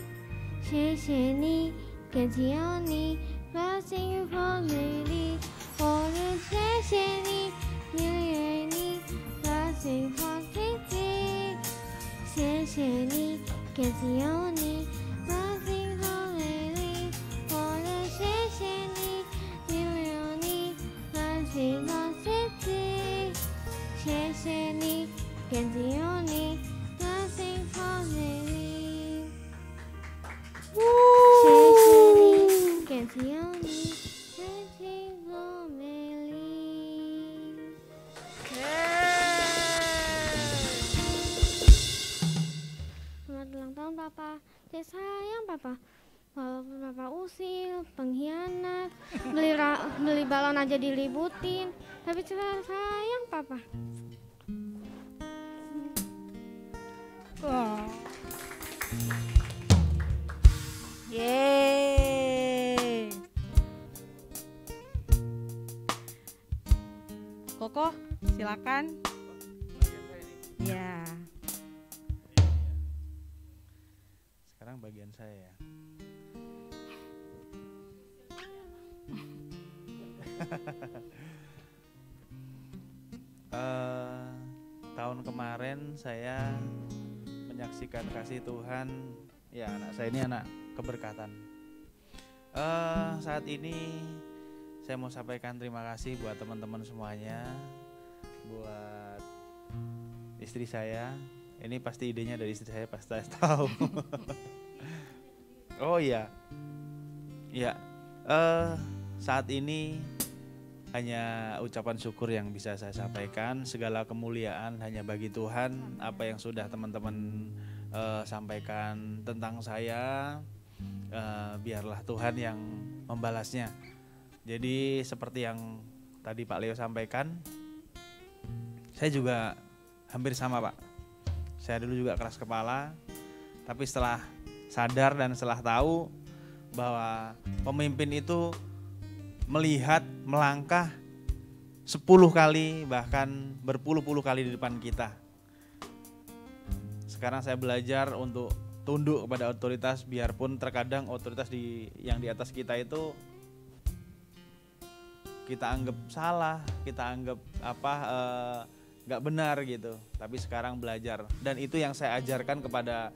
谢谢你，感激有你，把幸福美丽。我的谢谢你，原谅你，把心放心底。谢谢你，感激有你，把幸福美丽。我的谢谢你，原谅你，把心放心底。谢谢你，感激有你，把幸福美丽。谢谢你，感激有你，把幸福美丽。Selamat ulang tahun Papa, saya sayang Papa. Walaupun Papa usil, pengkhianat, beli balon aja dilibutin, tapi saya sayang Papa. Yeay. Koko, silakan. Ya. Sekarang bagian saya ya. Tahun kemarin saya menyaksikan kasih Tuhan. Ya, anak saya ini anak keberkatan. Saat ini saya mau sampaikan terima kasih buat teman-teman semuanya, buat istri saya. Ini pasti idenya dari istri saya, pasti saya tahu. Oh iya, ya. Saat ini hanya ucapan syukur yang bisa saya sampaikan. Segala kemuliaan hanya bagi Tuhan. Apa yang sudah teman-teman sampaikan tentang saya, biarlah Tuhan yang membalasnya. Jadi seperti yang tadi Pak Leo sampaikan, saya juga hampir sama Pak. Saya dulu juga keras kepala, tapi setelah sadar dan setelah tahu bahwa pemimpin itu melihat, melangkah 10 kali bahkan berpuluh-puluh kali di depan kita. Sekarang saya belajar untuk tunduk kepada otoritas, biarpun terkadang otoritas yang di atas kita itu kita anggap salah, kita anggap nggak benar gitu. Tapi sekarang belajar, dan itu yang saya ajarkan kepada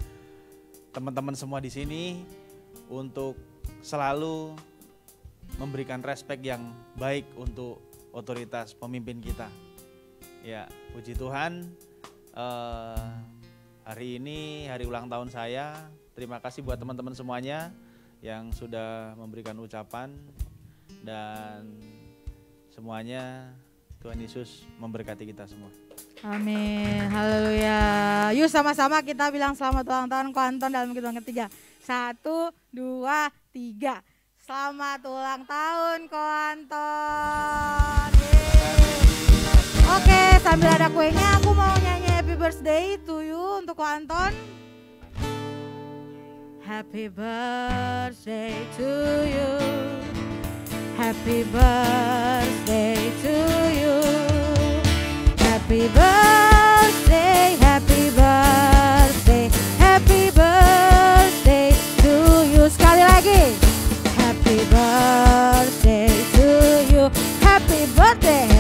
teman-teman semua di sini untuk selalu memberikan respek yang baik untuk otoritas pemimpin kita. Ya, puji Tuhan, hari ini hari ulang tahun saya. Terima kasih buat teman-teman semuanya yang sudah memberikan ucapan, dan semuanya Tuhan Yesus memberkati kita semua. Amin, haleluya. Yuk sama-sama kita bilang selamat ulang tahun Ko Anton dalam hitungan ketiga. 1, 2, 3. Selamat ulang tahun Ko Anton. Yeay. Oke, sambil ada kuenya aku mau nyanyi happy birthday to you untuk Ko Anton. Happy birthday to you. Happy birthday to you. Happy birthday, happy birthday, happy birthday to you. Sekali lagi. Happy birthday to you. Happy birthday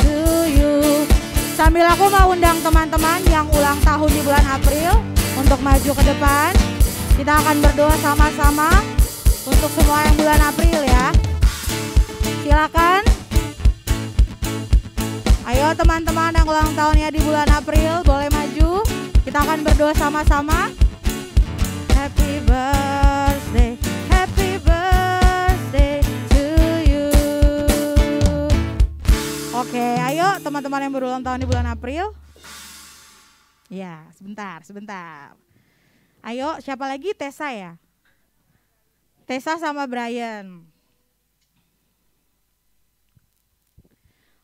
to you. Sambil aku mau undang teman-teman yang ulang tahun di bulan April untuk maju ke depan. Kita akan berdoa sama-sama untuk semua yang bulan April ya. Silakan. Ayo teman-teman yang ulang tahunnya di bulan April boleh maju. Kita akan berdoa sama-sama. Happy birthday to you. Oke, ayo teman-teman yang berulang tahun di bulan April. Ya, sebentar. Ayo, siapa lagi? Tessa ya? Tessa sama Brian.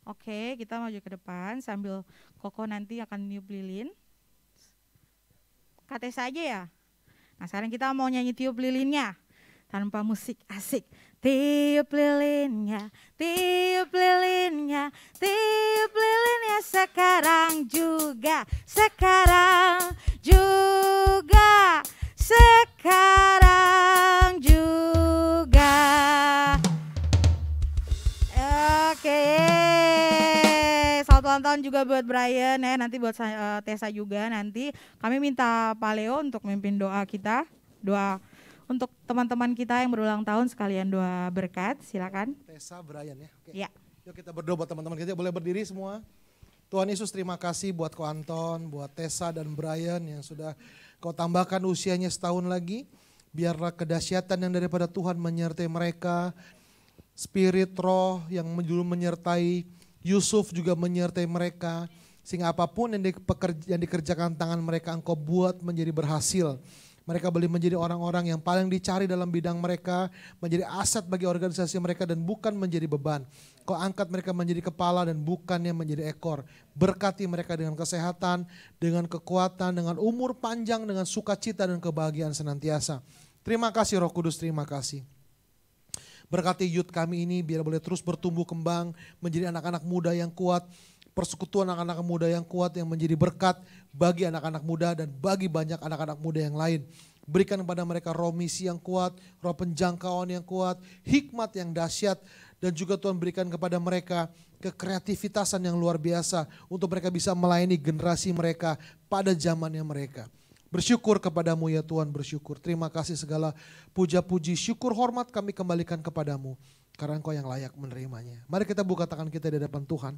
Oke, kita maju ke depan sambil Koko nanti akan niup lilin. Kak Tessa aja ya? Nah sekarang kita mau nyanyi tiup lilinnya. Tanpa musik, asik. Tiup lilinnya, tiup lilinnya, tiup lilinnya sekarang juga, sekarang juga, sekarang juga. Oke, selamat ulang tahun juga buat Brian ya, nanti buat Tessa juga nanti. Kami minta Pak Leo untuk memimpin doa kita, doa untuk teman-teman kita yang berulang tahun sekalian doa berkat, silakan. Tessa, Brian ya. Oke. Ya. Yuk kita berdoa buat teman-teman kita, boleh berdiri semua. Tuhan Yesus terima kasih buat Ko Anton, buat Tessa dan Brian yang sudah Kau tambahkan usianya setahun lagi. Biarlah kedahsyatan yang daripada Tuhan menyertai mereka. Spirit roh yang dulu menyertai Yusuf juga menyertai mereka. Sehingga apapun yang dikerjakan tangan mereka Engkau buat menjadi berhasil. Mereka boleh menjadi orang-orang yang paling dicari dalam bidang mereka, menjadi aset bagi organisasi mereka dan bukan menjadi beban. Kau angkat mereka menjadi kepala dan bukannya menjadi ekor. Berkati mereka dengan kesehatan, dengan kekuatan, dengan umur panjang, dengan sukacita dan kebahagiaan senantiasa. Terima kasih Roh Kudus, terima kasih. Berkati youth kami ini biar boleh terus bertumbuh kembang, menjadi anak-anak muda yang kuat, persekutuan anak-anak muda yang kuat yang menjadi berkat bagi anak-anak muda dan bagi banyak anak-anak muda yang lain. Berikan kepada mereka roh misi yang kuat, roh penjangkauan yang kuat, hikmat yang dahsyat, dan juga Tuhan berikan kepada mereka kekreativitasan yang luar biasa untuk mereka bisa melayani generasi mereka pada zamannya mereka. Bersyukur kepadamu ya Tuhan, bersyukur. Terima kasih segala puja-puji, syukur, hormat kami kembalikan kepadamu. Karena Engkau yang layak menerimanya. Mari kita buka tangan kita di hadapan Tuhan.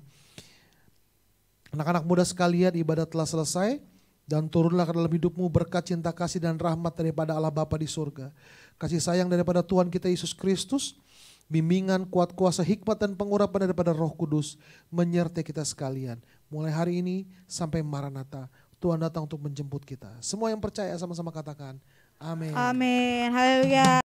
Anak-anak muda sekalian, ibadat telah selesai. Dan turunlah ke dalam hidupmu berkat cinta kasih dan rahmat daripada Allah Bapa di surga. Kasih sayang daripada Tuhan kita Yesus Kristus. Bimbingan, kuat kuasa, hikmat dan pengurapan daripada Roh Kudus menyertai kita sekalian. Mulai hari ini sampai Maranatha. Tuhan datang untuk menjemput kita. Semua yang percaya sama-sama katakan amin. Amin, haleluya.